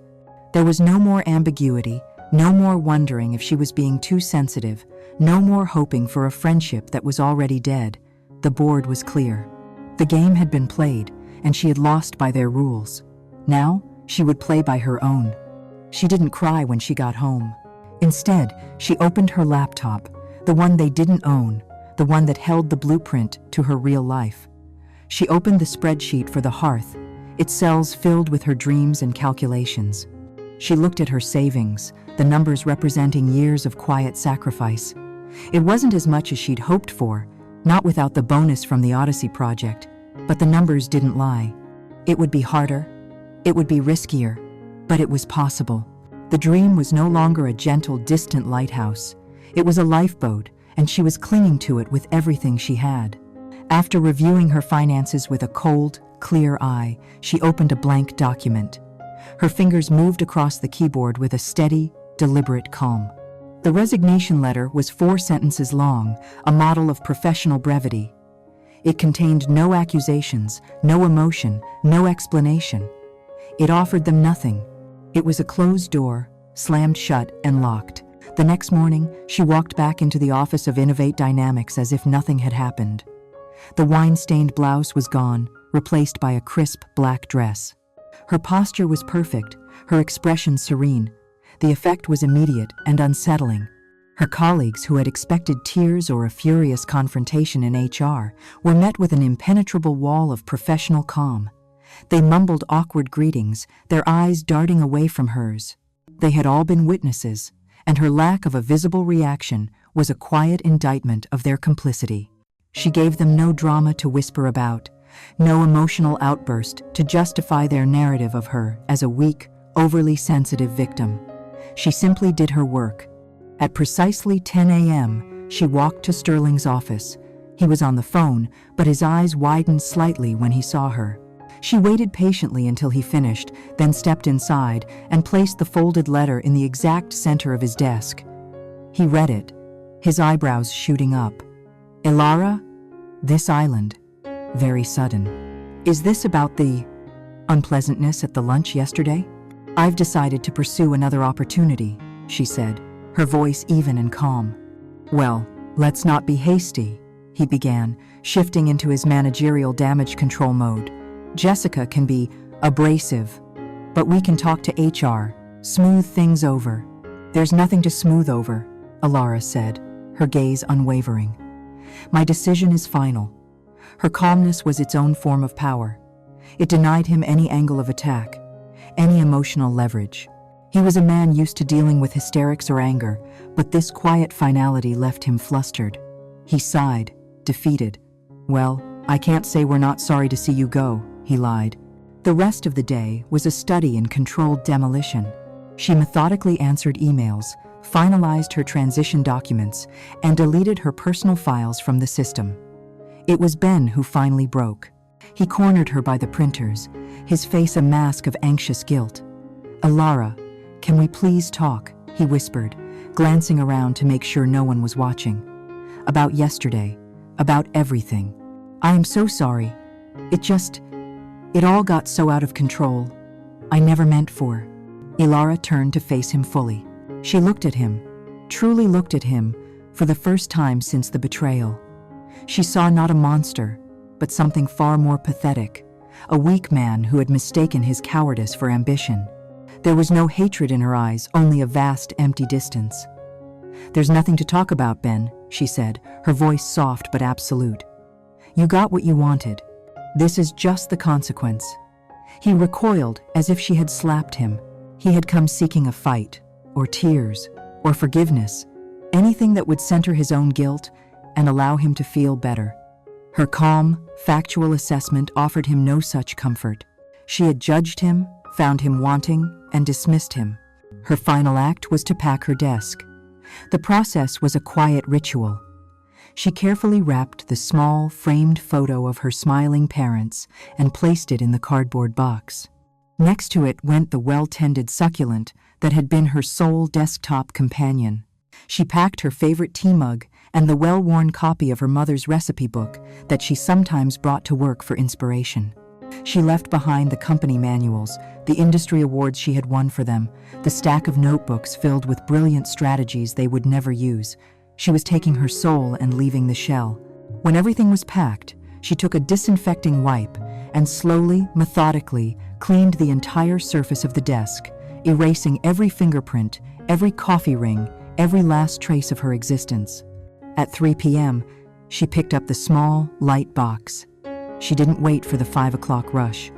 There was no more ambiguity, no more wondering if she was being too sensitive, no more hoping for a friendship that was already dead. The board was clear. The game had been played, and she had lost by their rules. Now, she would play by her own. She didn't cry when she got home. Instead, she opened her laptop, the one they didn't own, the one that held the blueprint to her real life. She opened the spreadsheet for the hearth, its cells filled with her dreams and calculations. She looked at her savings, the numbers representing years of quiet sacrifice. It wasn't as much as she'd hoped for, not without the bonus from the Odyssey project, but the numbers didn't lie. It would be harder, it would be riskier, but it was possible. The dream was no longer a gentle, distant lighthouse. It was a lifeboat, and she was clinging to it with everything she had. After reviewing her finances with a cold, clear eye, she opened a blank document. Her fingers moved across the keyboard with a steady, deliberate calm. The resignation letter was 4 sentences long, a model of professional brevity. It contained no accusations, no emotion, no explanation. It offered them nothing. It was a closed door, slammed shut and locked. The next morning, she walked back into the office of Innovate Dynamics as if nothing had happened. The wine-stained blouse was gone, replaced by a crisp black dress. Her posture was perfect, her expression serene. The effect was immediate and unsettling. Her colleagues, who had expected tears or a furious confrontation in HR, were met with an impenetrable wall of professional calm. They mumbled awkward greetings, their eyes darting away from hers. They had all been witnesses, and her lack of a visible reaction was a quiet indictment of their complicity. She gave them no drama to whisper about, no emotional outburst to justify their narrative of her as a weak, overly sensitive victim. She simply did her work. At precisely 10 a.m., she walked to Sterling's office. He was on the phone, but his eyes widened slightly when he saw her. She waited patiently until he finished, then stepped inside and placed the folded letter in the exact center of his desk. He read it, his eyebrows shooting up. "Alara, this island. Very sudden. Is this about the unpleasantness at the lunch yesterday? I've decided to pursue another opportunity," she said, her voice even and calm. "Well, let's not be hasty," he began, shifting into his managerial damage control mode. "Jessica can be abrasive, But we can talk to HR, smooth things over. There's nothing to smooth over, Alara said, her gaze unwavering. My decision is final. Her calmness was its own form of power. It denied him any angle of attack, any emotional leverage. He was a man used to dealing with hysterics or anger, but this quiet finality left him flustered. He sighed, defeated. Well, I can't say we're not sorry to see you go, he lied. The rest of the day was a study in controlled demolition. She methodically answered emails, finalized her transition documents, and deleted her personal files from the system. It was Ben who finally broke. He cornered her by the printers, his face a mask of anxious guilt. Alara, can we please talk? He whispered, glancing around to make sure no one was watching. About yesterday, about everything. I am so sorry. It all got so out of control. I never meant for. Alara turned to face him fully. She looked at him, truly looked at him, for the first time since the betrayal. She saw not a monster, but something far more pathetic, a weak man who had mistaken his cowardice for ambition. There was no hatred in her eyes, only a vast, empty distance. There's nothing to talk about, Ben, she said, her voice soft but absolute. You got what you wanted. This is just the consequence. He recoiled as if she had slapped him. He had come seeking a fight, or tears, or forgiveness, anything that would center his own guilt and allow him to feel better. Her calm, factual assessment offered him no such comfort. She had judged him, found him wanting, and dismissed him. Her final act was to pack her desk. The process was a quiet ritual. She carefully wrapped the small, framed photo of her smiling parents and placed it in the cardboard box. Next to it went the well-tended succulent that had been her sole desktop companion. She packed her favorite tea mug and the well-worn copy of her mother's recipe book that she sometimes brought to work for inspiration. She left behind the company manuals, the industry awards she had won for them, the stack of notebooks filled with brilliant strategies they would never use. She was taking her soul and leaving the shell. When everything was packed, she took a disinfecting wipe and slowly, methodically, cleaned the entire surface of the desk, erasing every fingerprint, every coffee ring, every last trace of her existence. At 3 p.m., she picked up the small, light box. She didn't wait for the 5 o'clock rush.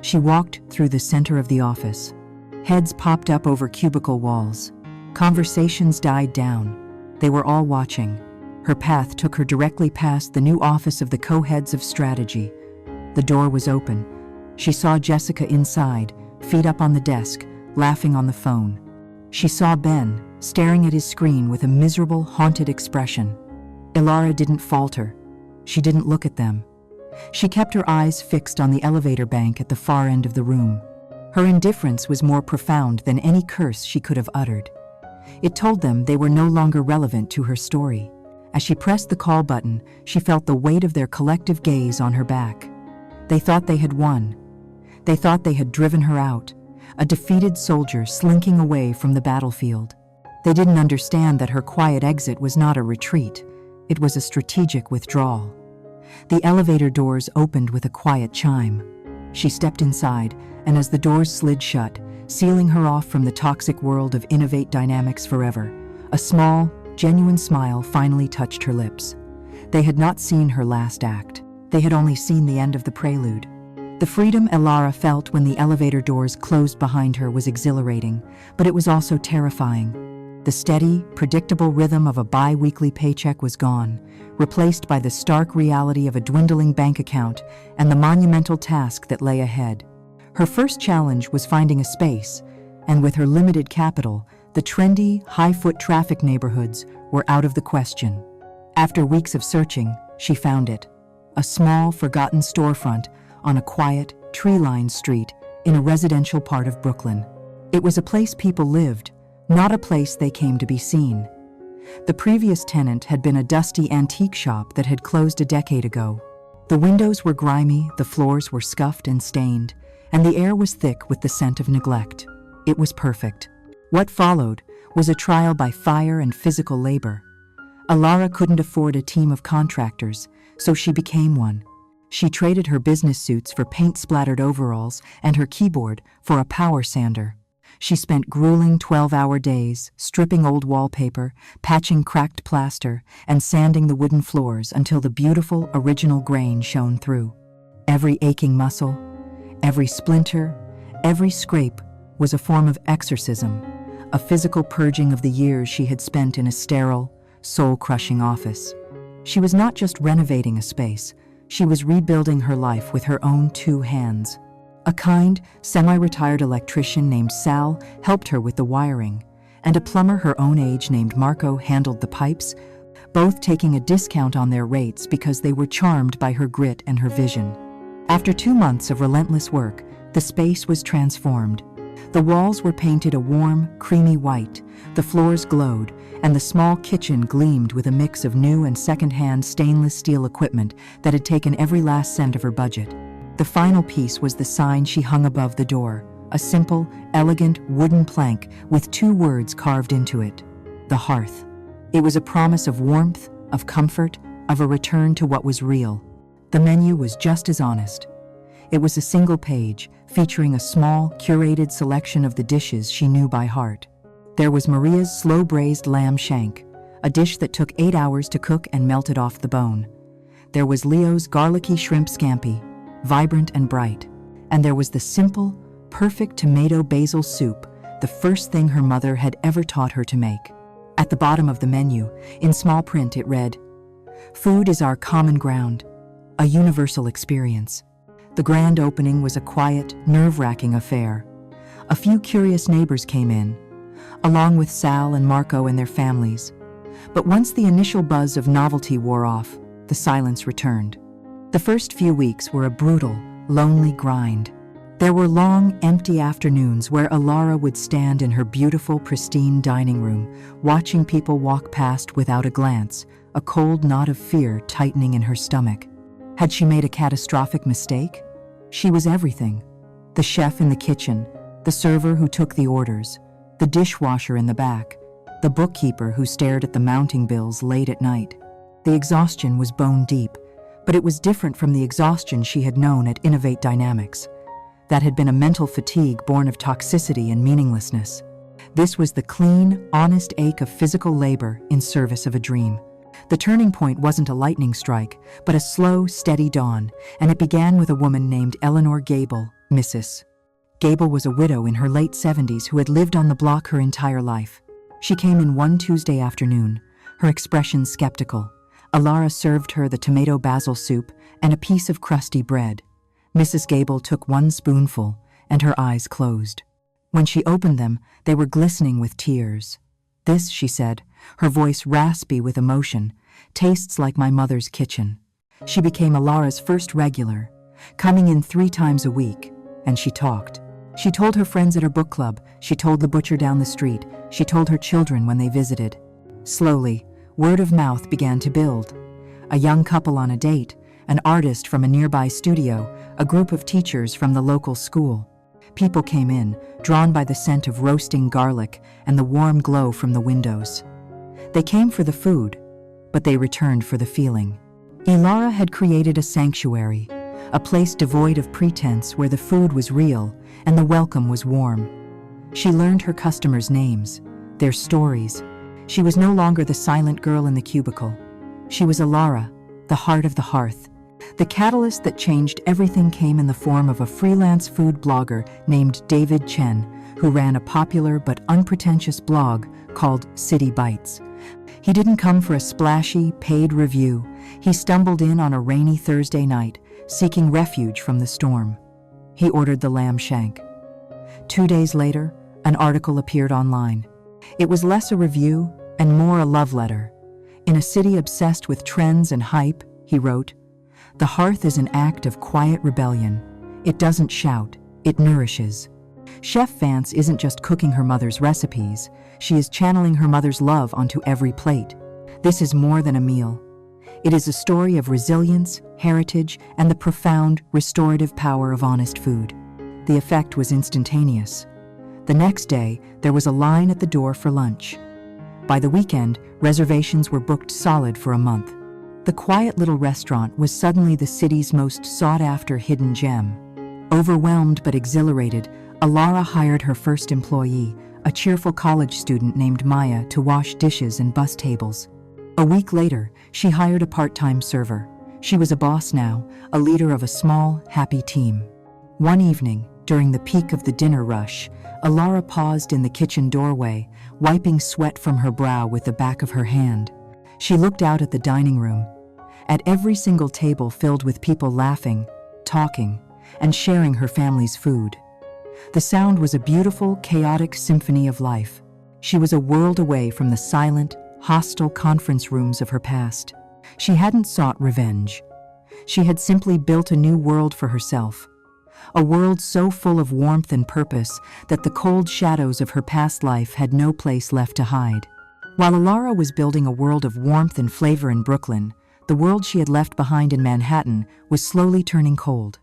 She walked through the center of the office. Heads popped up over cubicle walls. Conversations died down. They were all watching. Her path took her directly past the new office of the co-heads of strategy. The door was open. She saw Jessica inside, feet up on the desk, laughing on the phone. She saw Ben, staring at his screen with a miserable, haunted expression. Alara didn't falter. She didn't look at them. She kept her eyes fixed on the elevator bank at the far end of the room. Her indifference was more profound than any curse she could have uttered. It told them they were no longer relevant to her story. As she pressed the call button, she felt the weight of their collective gaze on her back. They thought they had won. They thought they had driven her out, a defeated soldier slinking away from the battlefield. They didn't understand that her quiet exit was not a retreat. It was a strategic withdrawal. The elevator doors opened with a quiet chime. She stepped inside, and as the doors slid shut, sealing her off from the toxic world of Innovate Dynamics forever, a small, genuine smile finally touched her lips. They had not seen her last act. They had only seen the end of the prelude. The freedom Alara felt when the elevator doors closed behind her was exhilarating, but it was also terrifying. The steady, predictable rhythm of a bi-weekly paycheck was gone, replaced by the stark reality of a dwindling bank account and the monumental task that lay ahead. Her first challenge was finding a space, and with her limited capital, the trendy, high-foot traffic neighborhoods were out of the question. After weeks of searching, she found it. A small, forgotten storefront on a quiet, tree-lined street in a residential part of Brooklyn. It was a place people lived, not a place they came to be seen. The previous tenant had been a dusty antique shop that had closed a decade ago. The windows were grimy, the floors were scuffed and stained, and the air was thick with the scent of neglect. It was perfect. What followed was a trial by fire and physical labor. Alara couldn't afford a team of contractors, so she became one. She traded her business suits for paint-splattered overalls and her keyboard for a power sander. She spent grueling 12-hour days, stripping old wallpaper, patching cracked plaster, and sanding the wooden floors until the beautiful, original grain shone through. Every aching muscle, every splinter, every scrape was a form of exorcism, a physical purging of the years she had spent in a sterile, soul-crushing office. She was not just renovating a space, she was rebuilding her life with her own 2 hands. A kind, semi-retired electrician named Sal helped her with the wiring, and a plumber her own age named Marco handled the pipes, both taking a discount on their rates because they were charmed by her grit and her vision. After 2 months of relentless work, the space was transformed. The walls were painted a warm, creamy white, the floors glowed, and the small kitchen gleamed with a mix of new and second-hand stainless steel equipment that had taken every last cent of her budget. The final piece was the sign she hung above the door, a simple, elegant wooden plank with 2 words carved into it: the hearth. It was a promise of warmth, of comfort, of a return to what was real. The menu was just as honest. It was a single page, featuring a small, curated selection of the dishes she knew by heart. There was Maria's slow-braised lamb shank, a dish that took 8 hours to cook and melted off the bone. There was Leo's garlicky shrimp scampi, vibrant and bright. And there was the simple, perfect tomato basil soup, the first thing her mother had ever taught her to make. At the bottom of the menu, in small print, it read, "Food is our common ground, a universal experience." The grand opening was a quiet, nerve-wracking affair. A few curious neighbors came in, along with Sal and Marco and their families. But once the initial buzz of novelty wore off, the silence returned. The first few weeks were a brutal, lonely grind. There were long, empty afternoons where Alara would stand in her beautiful, pristine dining room, watching people walk past without a glance, a cold knot of fear tightening in her stomach. Had she made a catastrophic mistake? She was everything. The chef in the kitchen, the server who took the orders, the dishwasher in the back, the bookkeeper who stared at the mounting bills late at night. The exhaustion was bone deep, but it was different from the exhaustion she had known at Innovate Dynamics. That had been a mental fatigue born of toxicity and meaninglessness. This was the clean, honest ache of physical labor in service of a dream. The turning point wasn't a lightning strike, but a slow, steady dawn, and it began with a woman named Eleanor Gable, Mrs. Gable was a widow in her late 70s who had lived on the block her entire life. She came in one Tuesday afternoon, her expression skeptical. Alara served her the tomato basil soup and a piece of crusty bread. Mrs. Gable took one spoonful, and her eyes closed. When she opened them, they were glistening with tears. "This," she said, her voice raspy with emotion, "tastes like my mother's kitchen." She became Alara's first regular, coming in 3 times a week, and she talked. She told her friends at her book club, she told the butcher down the street, she told her children when they visited. Slowly, word of mouth began to build. A young couple on a date, an artist from a nearby studio, a group of teachers from the local school. People came in, drawn by the scent of roasting garlic and the warm glow from the windows. They came for the food, but they returned for the feeling. Alara had created a sanctuary, a place devoid of pretense where the food was real and the welcome was warm. She learned her customers' names, their stories. She was no longer the silent girl in the cubicle. She was Alara, the heart of the hearth. The catalyst that changed everything came in the form of a freelance food blogger named David Chen, who ran a popular but unpretentious blog called City Bites. He didn't come for a splashy, paid review. He stumbled in on a rainy Thursday night, seeking refuge from the storm. He ordered the lamb shank. 2 days later, an article appeared online. It was less a review and more a love letter. In a city obsessed with trends and hype, he wrote, "The hearth is an act of quiet rebellion. It doesn't shout, it nourishes." Chef Vance isn't just cooking her mother's recipes, she is channeling her mother's love onto every plate. This is more than a meal. It is a story of resilience, heritage, and the profound, restorative power of honest food. The effect was instantaneous. The next day, there was a line at the door for lunch. By the weekend, reservations were booked solid for a month. The quiet little restaurant was suddenly the city's most sought-after hidden gem. Overwhelmed but exhilarated, Alara hired her first employee, a cheerful college student named Maya, to wash dishes and bus tables. A week later, she hired a part-time server. She was a boss now, a leader of a small, happy team. One evening, during the peak of the dinner rush, Alara paused in the kitchen doorway, wiping sweat from her brow with the back of her hand. She looked out at the dining room, at every single table filled with people laughing, talking, and sharing her family's food. The sound was a beautiful, chaotic symphony of life. She was a world away from the silent, hostile conference rooms of her past. She hadn't sought revenge. She had simply built a new world for herself. A world so full of warmth and purpose that the cold shadows of her past life had no place left to hide. While Alara was building a world of warmth and flavor in Brooklyn, the world she had left behind in Manhattan was slowly turning cold.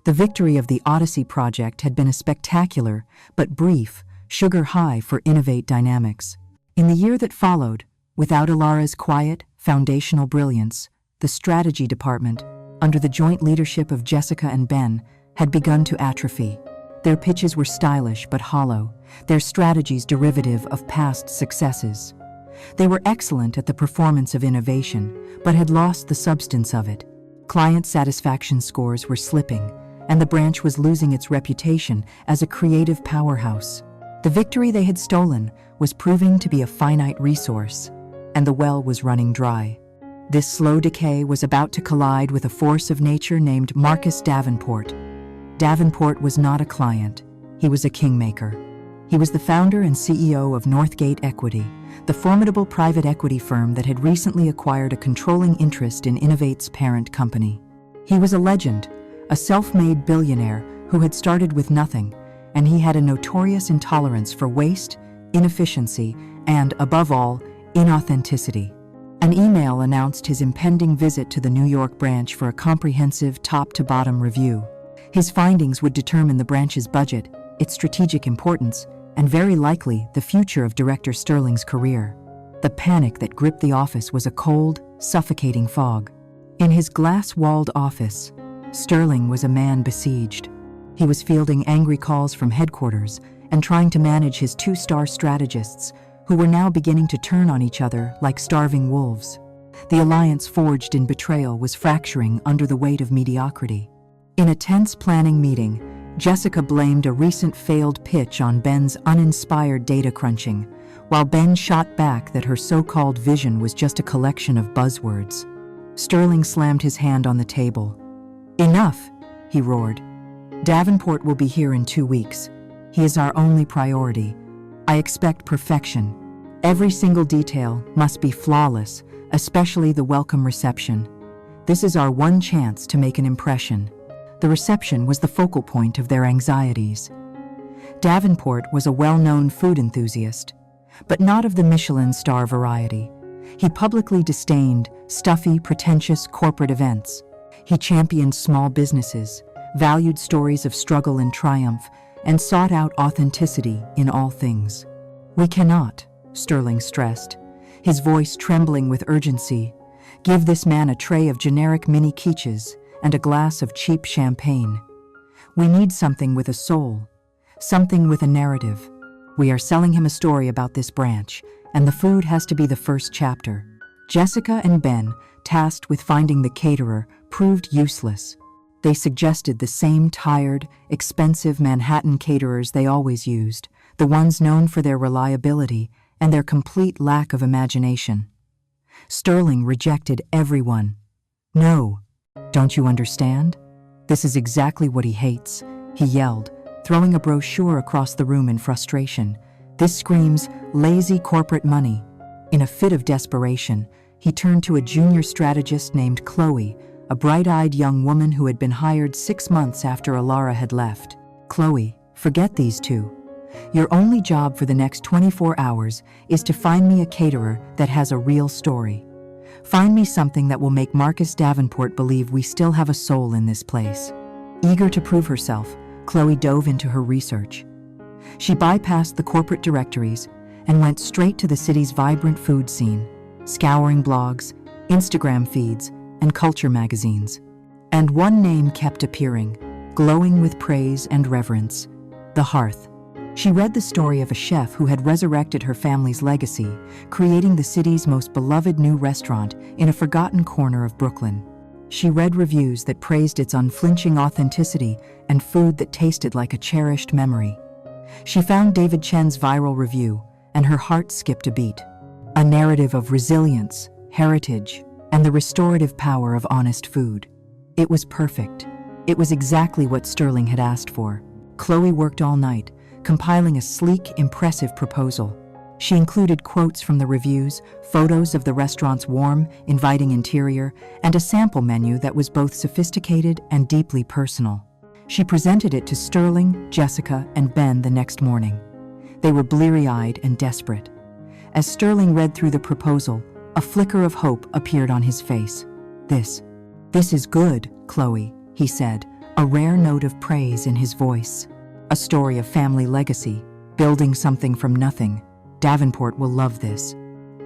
The victory of the Odyssey project had been a spectacular, but brief, sugar high for Innovate Dynamics. In the year that followed, without Alara's quiet, foundational brilliance, the strategy department, under the joint leadership of Jessica and Ben, had begun to atrophy. Their pitches were stylish but hollow, their strategies derivative of past successes. They were excellent at the performance of innovation, but had lost the substance of it. Client satisfaction scores were slipping, and the branch was losing its reputation as a creative powerhouse. The victory they had stolen was proving to be a finite resource, and the well was running dry. This slow decay was about to collide with a force of nature named Marcus Davenport. Davenport was not a client, he was a kingmaker. He was the founder and CEO of Northgate Equity, the formidable private equity firm that had recently acquired a controlling interest in Innovate's parent company. He was a legend, a self-made billionaire who had started with nothing, and he had a notorious intolerance for waste, inefficiency, and, above all, inauthenticity. An email announced his impending visit to the New York branch for a comprehensive top-to-bottom review. His findings would determine the branch's budget, its strategic importance, and very likely the future of Director Sterling's career. The panic that gripped the office was a cold, suffocating fog. In his glass-walled office, Sterling was a man besieged. He was fielding angry calls from headquarters and trying to manage his two-star strategists, who were now beginning to turn on each other like starving wolves. The alliance forged in betrayal was fracturing under the weight of mediocrity. In a tense planning meeting, Jessica blamed a recent failed pitch on Ben's uninspired data crunching, while Ben shot back that her so-called vision was just a collection of buzzwords. Sterling slammed his hand on the table. "Enough," he roared. "Davenport will be here in 2 weeks. He is our only priority. I expect perfection. Every single detail must be flawless, especially the welcome reception. This is our one chance to make an impression." The reception was the focal point of their anxieties. Davenport was a well-known food enthusiast, but not of the Michelin star variety. He publicly disdained stuffy, pretentious corporate events. He championed small businesses, valued stories of struggle and triumph, and sought out authenticity in all things. "We cannot," Sterling stressed, his voice trembling with urgency, "give this man a tray of generic mini quiches and a glass of cheap champagne. We need something with a soul, something with a narrative. We are selling him a story about this branch, and the food has to be the first chapter." Jessica and Ben, tasked with finding the caterer, proved useless. They suggested the same tired, expensive Manhattan caterers they always used, the ones known for their reliability and their complete lack of imagination. Sterling rejected everyone. "No. Don't you understand? This is exactly what he hates," he yelled, throwing a brochure across the room in frustration. "This screams lazy corporate money." In a fit of desperation, he turned to a junior strategist named Chloe, a bright-eyed young woman who had been hired 6 months after Alara had left. "Chloe, forget these two. Your only job for the next 24 hours is to find me a caterer that has a real story. Find me something that will make Marcus Davenport believe we still have a soul in this place." Eager to prove herself, Chloe dove into her research. She bypassed the corporate directories and went straight to the city's vibrant food scene. Scouring blogs, Instagram feeds, and culture magazines. And one name kept appearing, glowing with praise and reverence: the hearth. She read the story of a chef who had resurrected her family's legacy, creating the city's most beloved new restaurant in a forgotten corner of Brooklyn. She read reviews that praised its unflinching authenticity and food that tasted like a cherished memory. She found David Chen's viral review, and her heart skipped a beat. A narrative of resilience, heritage, and the restorative power of honest food. It was perfect. It was exactly what Sterling had asked for. Chloe worked all night, compiling a sleek, impressive proposal. She included quotes from the reviews, photos of the restaurant's warm, inviting interior, and a sample menu that was both sophisticated and deeply personal. She presented it to Sterling, Jessica, and Ben the next morning. They were bleary-eyed and desperate. As Sterling read through the proposal, a flicker of hope appeared on his face. This is good, Chloe," he said, a rare note of praise in his voice. "A story of family legacy, building something from nothing. Davenport will love this."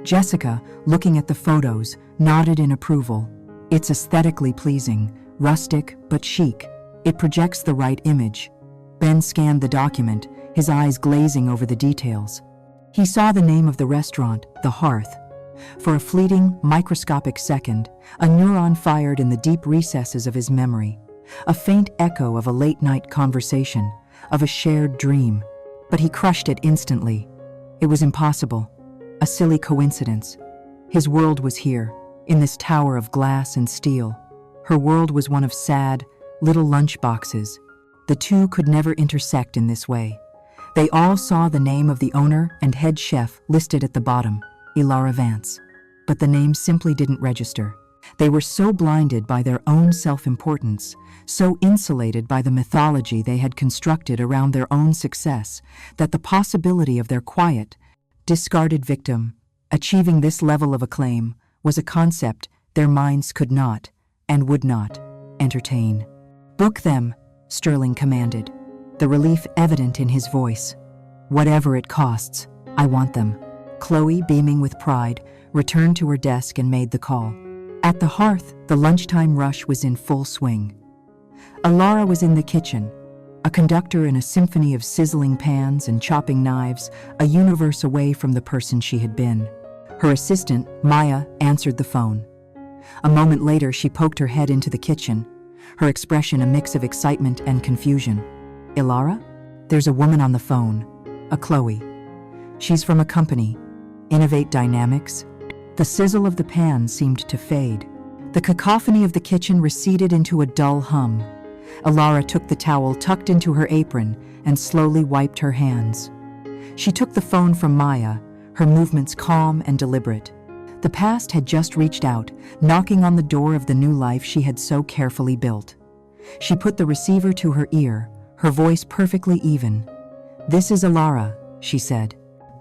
Jessica, looking at the photos, nodded in approval. "It's aesthetically pleasing, rustic but chic. It projects the right image." Ben scanned the document, his eyes glazing over the details. He saw the name of the restaurant, The Hearth. For a fleeting, microscopic second, a neuron fired in the deep recesses of his memory, a faint echo of a late-night conversation, of a shared dream. But he crushed it instantly. It was impossible. A silly coincidence. His world was here, in this tower of glass and steel. Her world was one of sad, little lunchboxes. The two could never intersect in this way. They all saw the name of the owner and head chef listed at the bottom, Ilara Vance. But the name simply didn't register. They were so blinded by their own self-importance, so insulated by the mythology they had constructed around their own success, that the possibility of their quiet, discarded victim achieving this level of acclaim was a concept their minds could not, and would not, entertain. "Book them," Sterling commanded, the relief evident in his voice. "Whatever it costs, I want them." Chloe, beaming with pride, returned to her desk and made the call. At the Hearth, the lunchtime rush was in full swing. Ilara was in the kitchen, a conductor in a symphony of sizzling pans and chopping knives, a universe away from the person she had been. Her assistant, Maya, answered the phone. A moment later, she poked her head into the kitchen, her expression a mix of excitement and confusion. "Ilara? There's a woman on the phone, a Chloe. She's from a company, Innovate Dynamics." The sizzle of the pan seemed to fade. The cacophony of the kitchen receded into a dull hum. Ilara took the towel tucked into her apron and slowly wiped her hands. She took the phone from Maya, her movements calm and deliberate. The past had just reached out, knocking on the door of the new life she had so carefully built. She put the receiver to her ear, her voice perfectly even. "This is Ilara," she said.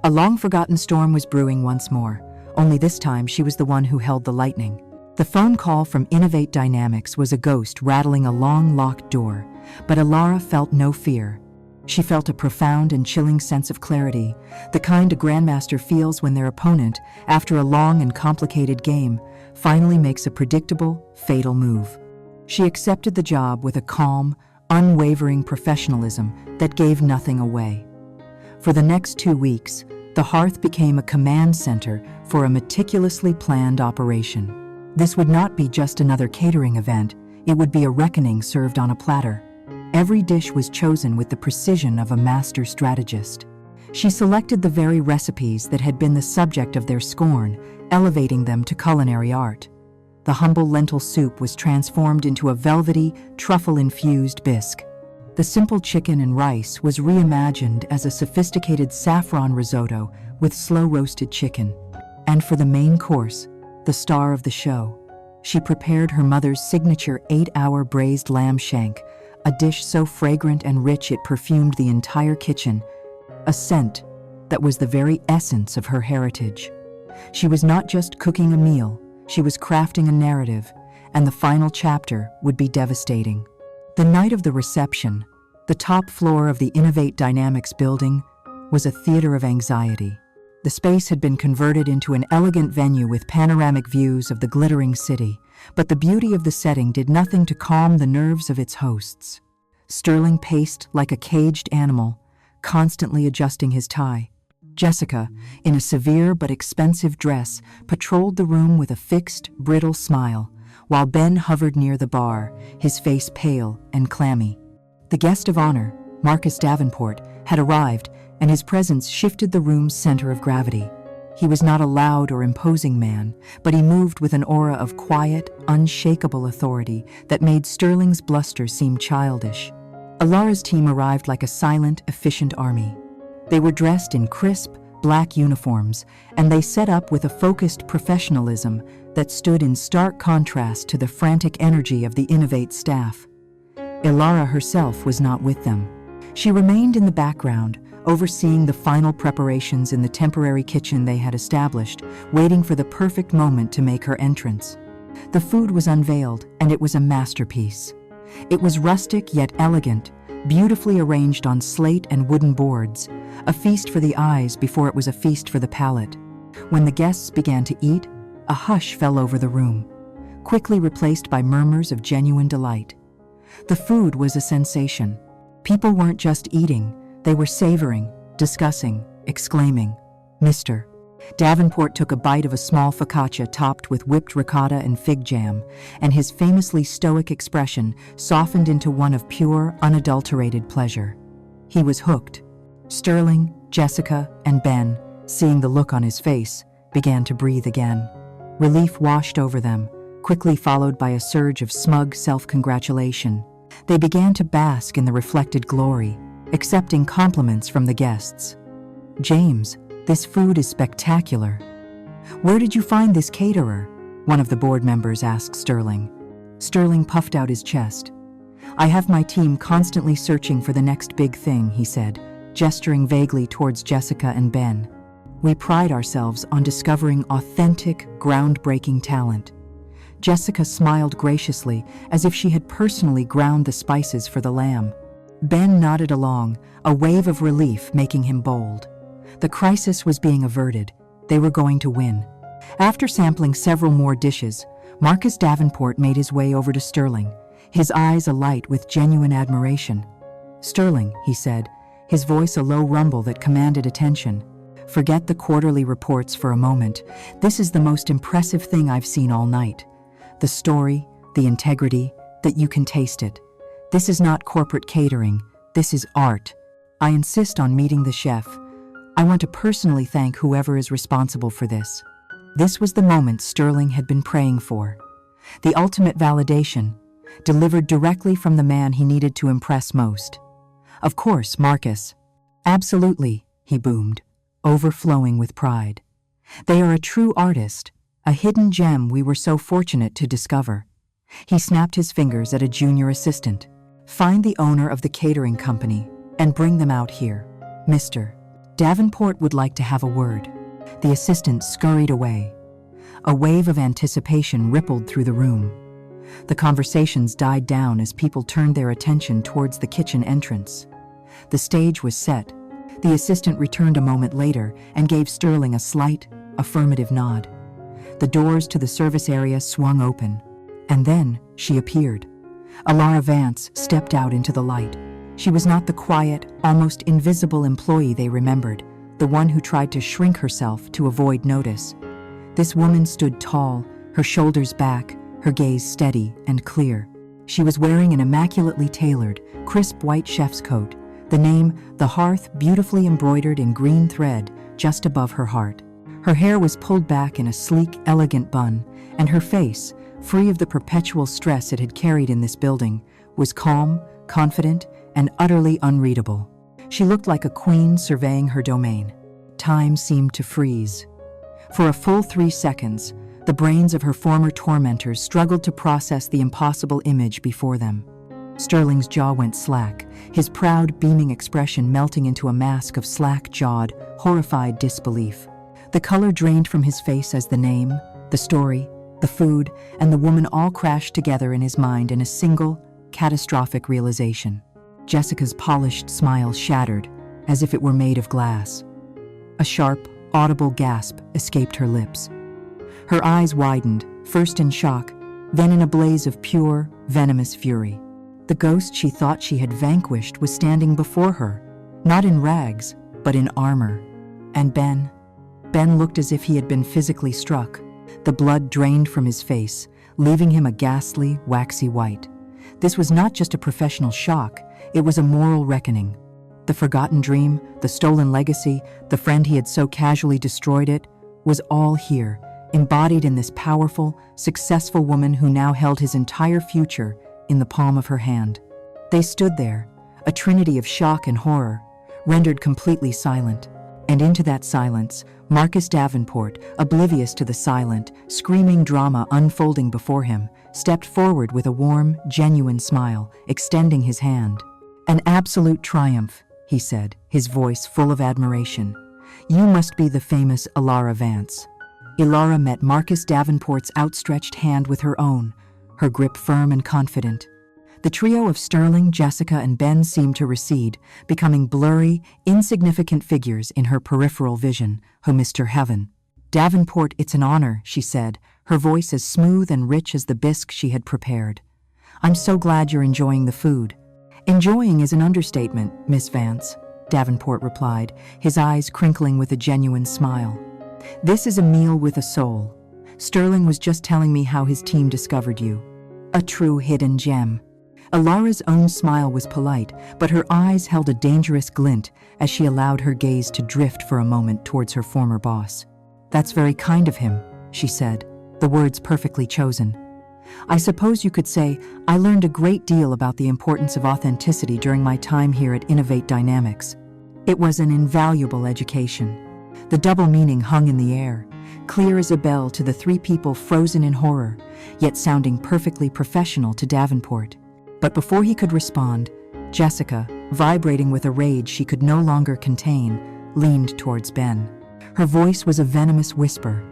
A long-forgotten storm was brewing once more, only this time she was the one who held the lightning. The phone call from Innovate Dynamics was a ghost rattling a long, locked door, but Ilara felt no fear. She felt a profound and chilling sense of clarity, the kind a grandmaster feels when their opponent, after a long and complicated game, finally makes a predictable, fatal move. She accepted the job with a calm, unwavering professionalism that gave nothing away. For the next 2 weeks, the Hearth became a command center for a meticulously planned operation. This would not be just another catering event, it would be a reckoning served on a platter. Every dish was chosen with the precision of a master strategist. She selected the very recipes that had been the subject of their scorn, elevating them to culinary art. The humble lentil soup was transformed into a velvety, truffle-infused bisque. The simple chicken and rice was reimagined as a sophisticated saffron risotto with slow-roasted chicken. And for the main course, the star of the show, she prepared her mother's signature 8-hour braised lamb shank, a dish so fragrant and rich it perfumed the entire kitchen, a scent that was the very essence of her heritage. She was not just cooking a meal, she was crafting a narrative, and the final chapter would be devastating. The night of the reception, the top floor of the Innovate Dynamics building, was a theater of anxiety. The space had been converted into an elegant venue with panoramic views of the glittering city, but the beauty of the setting did nothing to calm the nerves of its hosts. Sterling paced like a caged animal, constantly adjusting his tie. Jessica, in a severe but expensive dress, patrolled the room with a fixed, brittle smile, while Ben hovered near the bar, his face pale and clammy. The guest of honor, Marcus Davenport, had arrived, and his presence shifted the room's center of gravity. He was not a loud or imposing man, but he moved with an aura of quiet, unshakable authority that made Sterling's bluster seem childish. Alara's team arrived like a silent, efficient army. They were dressed in crisp, black uniforms, and they set up with a focused professionalism that stood in stark contrast to the frantic energy of the Innovate staff. Alara herself was not with them. She remained in the background, overseeing the final preparations in the temporary kitchen they had established, waiting for the perfect moment to make her entrance. The food was unveiled, and it was a masterpiece. It was rustic yet elegant, beautifully arranged on slate and wooden boards, a feast for the eyes before it was a feast for the palate. When the guests began to eat, a hush fell over the room, quickly replaced by murmurs of genuine delight. The food was a sensation. People weren't just eating, they were savoring, discussing, exclaiming, "Mr." Davenport took a bite of a small focaccia topped with whipped ricotta and fig jam, and his famously stoic expression softened into one of pure, unadulterated pleasure. He was hooked. Sterling, Jessica, and Ben, seeing the look on his face, began to breathe again. Relief washed over them, quickly followed by a surge of smug self-congratulation. They began to bask in the reflected glory, accepting compliments from the guests. "James, this food is spectacular. Where did you find this caterer?" one of the board members asked Sterling. Sterling puffed out his chest. "I have my team constantly searching for the next big thing," he said, gesturing vaguely towards Jessica and Ben. "We pride ourselves on discovering authentic, groundbreaking talent." Jessica smiled graciously, as if she had personally ground the spices for the lamb. Ben nodded along, a wave of relief making him bold. The crisis was being averted. They were going to win. After sampling several more dishes, Marcus Davenport made his way over to Sterling, his eyes alight with genuine admiration. "Sterling," he said, his voice a low rumble that commanded attention. "Forget the quarterly reports for a moment. This is the most impressive thing I've seen all night. The story, the integrity, that you can taste it. This is not corporate catering. This is art. I insist on meeting the chef. I want to personally thank whoever is responsible for this." This was the moment Sterling had been praying for. The ultimate validation, delivered directly from the man he needed to impress most. "Of course, Marcus." "Absolutely," he boomed, overflowing with pride. "They are a true artist, a hidden gem we were so fortunate to discover." He snapped his fingers at a junior assistant. "Find the owner of the catering company and bring them out here. Mr. Davenport would like to have a word." The assistant scurried away. A wave of anticipation rippled through the room. The conversations died down as people turned their attention towards the kitchen entrance. The stage was set. The assistant returned a moment later and gave Sterling a slight, affirmative nod. The doors to the service area swung open. And then she appeared. Alara Vance stepped out into the light. She was not the quiet, almost invisible employee they remembered, the one who tried to shrink herself to avoid notice. This woman stood tall, her shoulders back, her gaze steady and clear. She was wearing an immaculately tailored, crisp white chef's coat, the name The Hearth beautifully embroidered in green thread just above her heart. Her hair was pulled back in a sleek, elegant bun, and her face, free of the perpetual stress it had carried in this building, was calm, confident, and utterly unreadable. She looked like a queen surveying her domain. Time seemed to freeze. For a full 3 seconds, the brains of her former tormentors struggled to process the impossible image before them. Sterling's jaw went slack, his proud, beaming expression melting into a mask of slack-jawed, horrified disbelief. The color drained from his face as the name, the story, the food, and the woman all crashed together in his mind in a single, catastrophic realization. Jessica's polished smile shattered, as if it were made of glass. A sharp, audible gasp escaped her lips. Her eyes widened, first in shock, then in a blaze of pure, venomous fury. The ghost she thought she had vanquished was standing before her, not in rags, but in armor. And Ben? Ben looked as if he had been physically struck. The blood drained from his face, leaving him a ghastly, waxy white. This was not just a professional shock, it was a moral reckoning. The forgotten dream, the stolen legacy, the friend he had so casually destroyed it, was all here, embodied in this powerful, successful woman who now held his entire future in the palm of her hand. They stood there, a trinity of shock and horror, rendered completely silent. And into that silence, Marcus Davenport, oblivious to the silent, screaming drama unfolding before him, stepped forward with a warm, genuine smile, extending his hand. "An absolute triumph," he said, his voice full of admiration. "You must be the famous Ilara Vance." Ilara met Marcus Davenport's outstretched hand with her own, her grip firm and confident. The trio of Sterling, Jessica, and Ben seemed to recede, becoming blurry, insignificant figures in her peripheral vision, "Oh, Mr. Heaven." "Davenport, it's an honor," she said, her voice as smooth and rich as the bisque she had prepared. "I'm so glad you're enjoying the food." "Enjoying is an understatement, Miss Vance," Davenport replied, his eyes crinkling with a genuine smile. "This is a meal with a soul. Sterling was just telling me how his team discovered you. A true hidden gem." Ilara's own smile was polite, but her eyes held a dangerous glint as she allowed her gaze to drift for a moment towards her former boss. "That's very kind of him," she said, the words perfectly chosen. "I suppose you could say I learned a great deal about the importance of authenticity during my time here at Innovate Dynamics. It was an invaluable education." The double meaning hung in the air, clear as a bell to the three people frozen in horror, yet sounding perfectly professional to Davenport. But before he could respond, Jessica, vibrating with a rage she could no longer contain, leaned towards Ben. Her voice was a venomous whisper,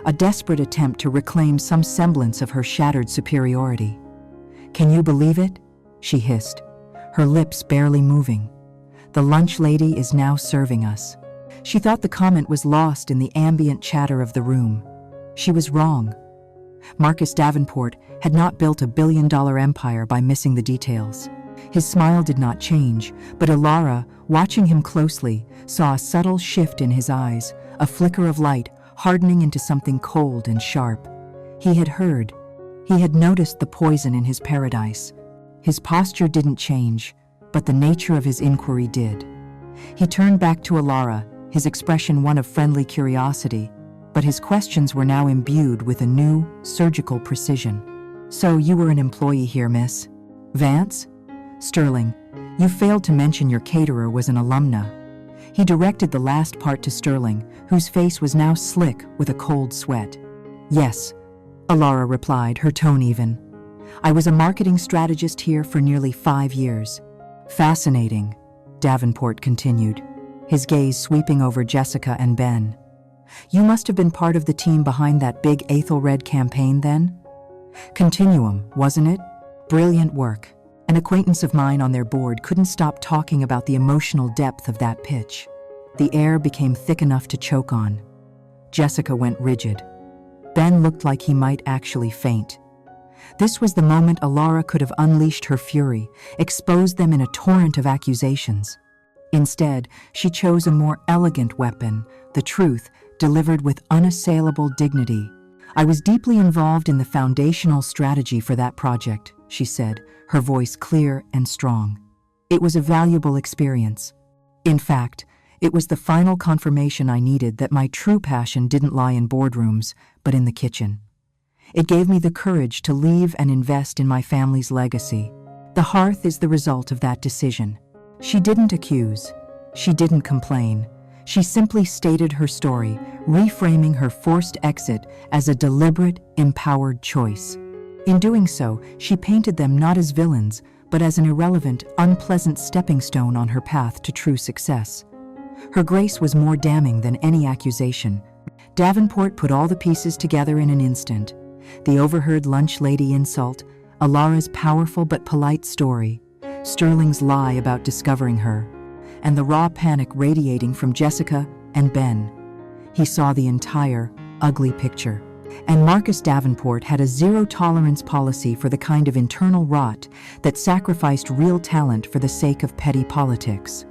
a desperate attempt to reclaim some semblance of her shattered superiority. "Can you believe it?" she hissed, her lips barely moving. "The lunch lady is now serving us." She thought the comment was lost in the ambient chatter of the room. She was wrong. Marcus Davenport had not built a billion-dollar empire by missing the details. His smile did not change, but Ilara, watching him closely, saw a subtle shift in his eyes, a flicker of light hardening into something cold and sharp. He had heard. He had noticed the poison in his paradise. His posture didn't change, but the nature of his inquiry did. He turned back to Ilara, his expression one of friendly curiosity, but his questions were now imbued with a new, surgical precision. "So you were an employee here, Miss Vance?" "Sterling, you failed to mention your caterer was an alumna." He directed the last part to Sterling, whose face was now slick with a cold sweat. "Yes," Ilara replied, her tone even. "I was a marketing strategist here for nearly 5 years." "Fascinating," Davenport continued, his gaze sweeping over Jessica and Ben. "You must have been part of the team behind that big Aethelred campaign then?" "Continuum, wasn't it? Brilliant work." An acquaintance of mine on their board couldn't stop talking about the emotional depth of that pitch. The air became thick enough to choke on. Jessica went rigid. Ben looked like he might actually faint. This was the moment Ilara could have unleashed her fury, exposed them in a torrent of accusations. Instead, she chose a more elegant weapon, the truth, delivered with unassailable dignity. "I was deeply involved in the foundational strategy for that project," she said, her voice clear and strong. "It was a valuable experience. In fact, it was the final confirmation I needed that my true passion didn't lie in boardrooms, but in the kitchen. It gave me the courage to leave and invest in my family's legacy. The hearth is the result of that decision." She didn't accuse. She didn't complain. She simply stated her story, reframing her forced exit as a deliberate, empowered choice. In doing so, she painted them not as villains, but as an irrelevant, unpleasant stepping stone on her path to true success. Her grace was more damning than any accusation. Davenport put all the pieces together in an instant. The overheard lunch lady insult, Ilara's powerful but polite story, Sterling's lie about discovering her, and the raw panic radiating from Jessica and Ben. He saw the entire, ugly picture. And Marcus Davenport had a zero-tolerance policy for the kind of internal rot that sacrificed real talent for the sake of petty politics.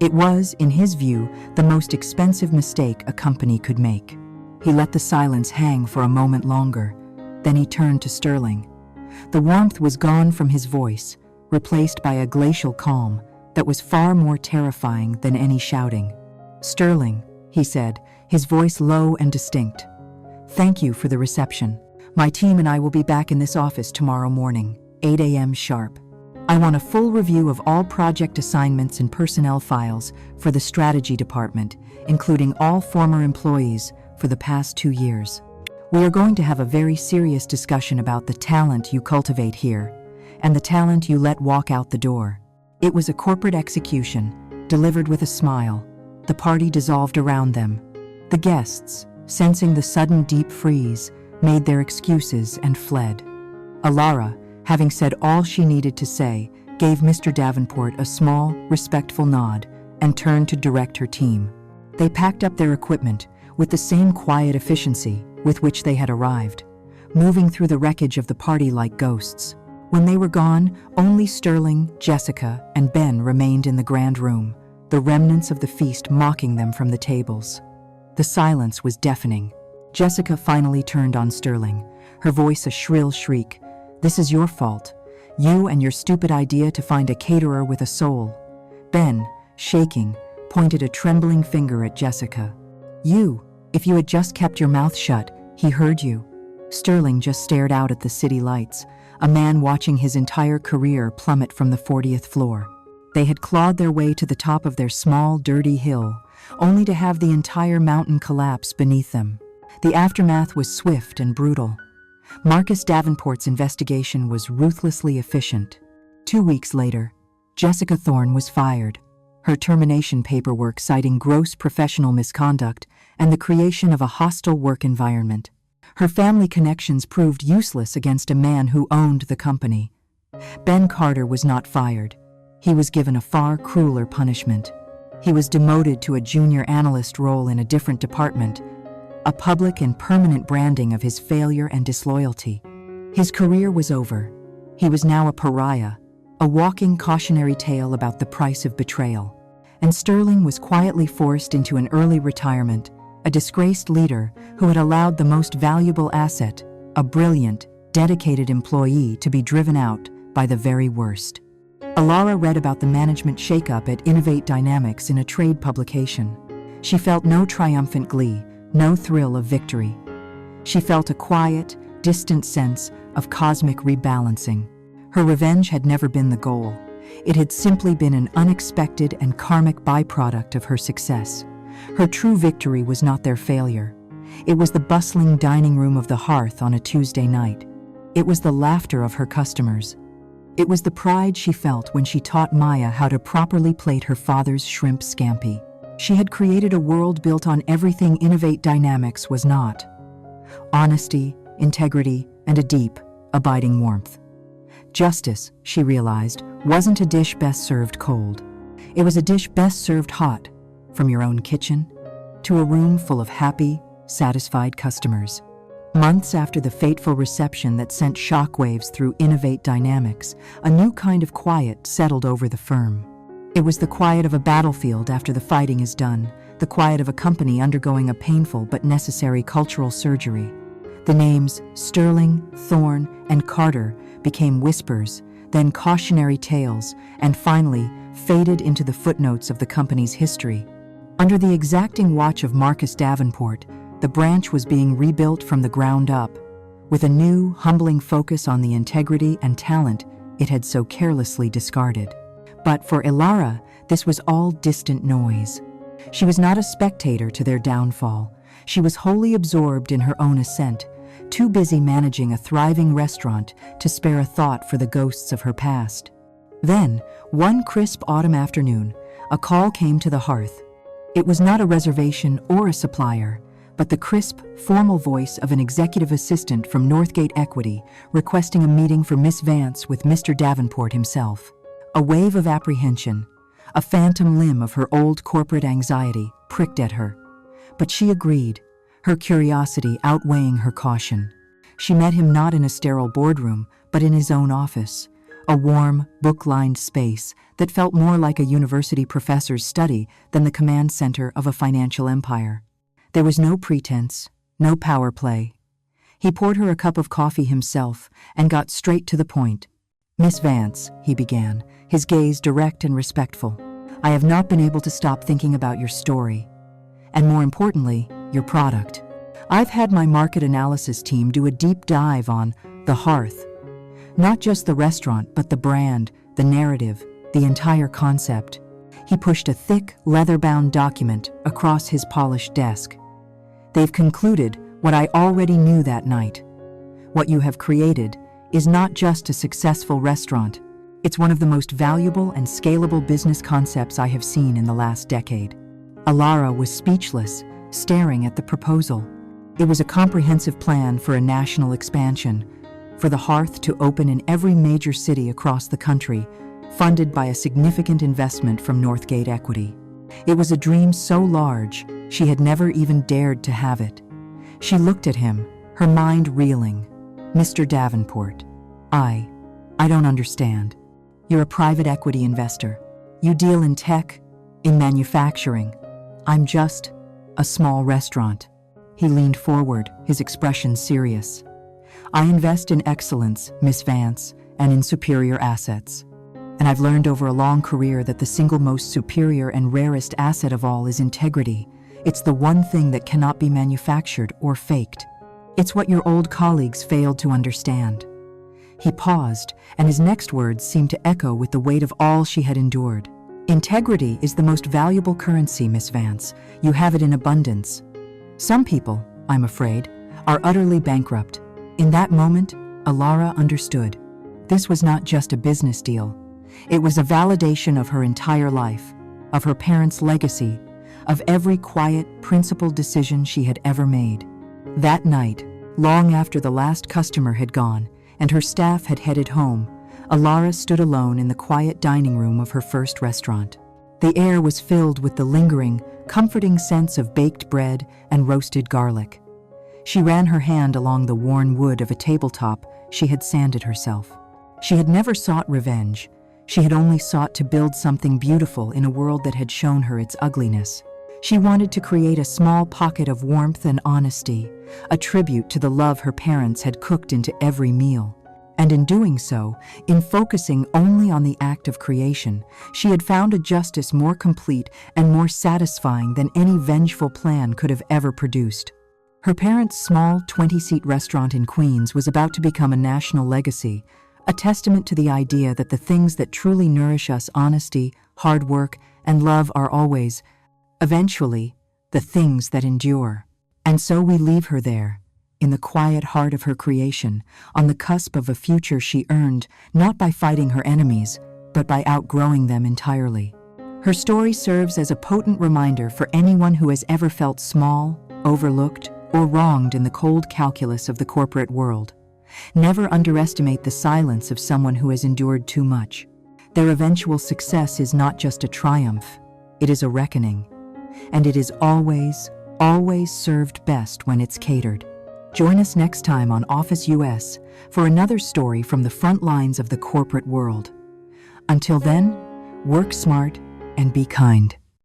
It was, in his view, the most expensive mistake a company could make. He let the silence hang for a moment longer. Then he turned to Sterling. The warmth was gone from his voice, replaced by a glacial calm that was far more terrifying than any shouting. "Sterling," he said, his voice low and distinct. "Thank you for the reception. My team and I will be back in this office tomorrow morning, 8 a.m. sharp. I want a full review of all project assignments and personnel files for the strategy department, including all former employees for the past 2 years. We are going to have a very serious discussion about the talent you cultivate here and the talent you let walk out the door." It was a corporate execution, delivered with a smile. The party dissolved around them. The guests, sensing the sudden deep freeze, made their excuses and fled. Alara, having said all she needed to say, gave Mr. Davenport a small, respectful nod and turned to direct her team. They packed up their equipment with the same quiet efficiency with which they had arrived, moving through the wreckage of the party like ghosts. When they were gone, only Sterling, Jessica, and Ben remained in the grand room, the remnants of the feast mocking them from the tables. The silence was deafening. Jessica finally turned on Sterling, her voice a shrill shriek. "This is your fault. You and your stupid idea to find a caterer with a soul." Ben, shaking, pointed a trembling finger at Jessica. If you had just kept your mouth shut, he heard you." Sterling just stared out at the city lights, a man watching his entire career plummet from the 40th floor. They had clawed their way to the top of their small, dirty hill, only to have the entire mountain collapse beneath them. The aftermath was swift and brutal. Marcus Davenport's investigation was ruthlessly efficient. 2 weeks later, Jessica Thorne was fired, her termination paperwork citing gross professional misconduct and the creation of a hostile work environment. Her family connections proved useless against a man who owned the company. Ben Carter was not fired. He was given a far crueler punishment. He was demoted to a junior analyst role in a different department, a public and permanent branding of his failure and disloyalty. His career was over. He was now a pariah, a walking cautionary tale about the price of betrayal. And Sterling was quietly forced into an early retirement, a disgraced leader who had allowed the most valuable asset, a brilliant, dedicated employee, to be driven out by the very worst. Alara read about the management shakeup at Innovate Dynamics in a trade publication. She felt no triumphant glee, no thrill of victory. She felt a quiet, distant sense of cosmic rebalancing. Her revenge had never been the goal. It had simply been an unexpected and karmic byproduct of her success. Her true victory was not their failure. It was the bustling dining room of the Hearth on a Tuesday night. It was the laughter of her customers. It was the pride she felt when she taught Maya how to properly plate her father's shrimp scampi. She had created a world built on everything Innovate Dynamics was not: honesty, integrity, and a deep, abiding warmth. Justice, she realized, wasn't a dish best served cold. It was a dish best served hot, from your own kitchen to a room full of happy, satisfied customers. Months after the fateful reception that sent shockwaves through Innovate Dynamics, a new kind of quiet settled over the firm. It was the quiet of a battlefield after the fighting is done, the quiet of a company undergoing a painful but necessary cultural surgery. The names Sterling, Thorne, and Carter became whispers, then cautionary tales, and finally faded into the footnotes of the company's history. Under the exacting watch of Marcus Davenport, the branch was being rebuilt from the ground up, with a new, humbling focus on the integrity and talent it had so carelessly discarded. But for Ilara, this was all distant noise. She was not a spectator to their downfall. She was wholly absorbed in her own ascent, too busy managing a thriving restaurant to spare a thought for the ghosts of her past. Then, one crisp autumn afternoon, a call came to the Hearth. It was not a reservation or a supplier, but the crisp, formal voice of an executive assistant from Northgate Equity requesting a meeting for Miss Vance with Mr. Davenport himself. A wave of apprehension, a phantom limb of her old corporate anxiety, pricked at her. But she agreed, her curiosity outweighing her caution. She met him not in a sterile boardroom, but in his own office, a warm, book-lined space that felt more like a university professor's study than the command center of a financial empire. There was no pretense, no power play. He poured her a cup of coffee himself and got straight to the point. "Miss Vance," he began, his gaze direct and respectful, "I have not been able to stop thinking about your story, and more importantly, your product. I've had my market analysis team do a deep dive on The Hearth. Not just the restaurant, but the brand, the narrative, the entire concept." He pushed a thick, leather-bound document across his polished desk. "They've concluded what I already knew that night. What you have created is not just a successful restaurant. It's one of the most valuable and scalable business concepts I have seen in the last decade." Alara was speechless, staring at the proposal. It was a comprehensive plan for a national expansion, for the Hearth to open in every major city across the country, funded by a significant investment from Northgate Equity. It was a dream so large, she had never even dared to have it. She looked at him, her mind reeling. "Mr. Davenport, I don't understand. You're a private equity investor. You deal in tech, in manufacturing. I'm just a small restaurant." He leaned forward, his expression serious. "I invest in excellence, Miss Vance, and in superior assets. And I've learned over a long career that the single most superior and rarest asset of all is integrity. It's the one thing that cannot be manufactured or faked. It's what your old colleagues failed to understand." He paused, and his next words seemed to echo with the weight of all she had endured. "Integrity is the most valuable currency, Miss Vance. You have it in abundance. Some people, I'm afraid, are utterly bankrupt." In that moment, Alara understood. This was not just a business deal. It was a validation of her entire life, of her parents' legacy, of every quiet, principled decision she had ever made. That night, long after the last customer had gone and her staff had headed home, Alara stood alone in the quiet dining room of her first restaurant. The air was filled with the lingering, comforting sense of baked bread and roasted garlic. She ran her hand along the worn wood of a tabletop she had sanded herself. She had never sought revenge. She had only sought to build something beautiful in a world that had shown her its ugliness. She wanted to create a small pocket of warmth and honesty, a tribute to the love her parents had cooked into every meal. And in doing so, in focusing only on the act of creation, she had found a justice more complete and more satisfying than any vengeful plan could have ever produced. Her parents' small 20-seat restaurant in Queens was about to become a national legacy, a testament to the idea that the things that truly nourish us, honesty, hard work, and love, are always, eventually, the things that endure. And so we leave her there, in the quiet heart of her creation, on the cusp of a future she earned not by fighting her enemies, but by outgrowing them entirely. Her story serves as a potent reminder for anyone who has ever felt small, overlooked, or wronged in the cold calculus of the corporate world. Never underestimate the silence of someone who has endured too much. Their eventual success is not just a triumph, it is a reckoning. And it is always, always served best when it's catered. Join us next time on Office US for another story from the front lines of the corporate world. Until then, work smart and be kind.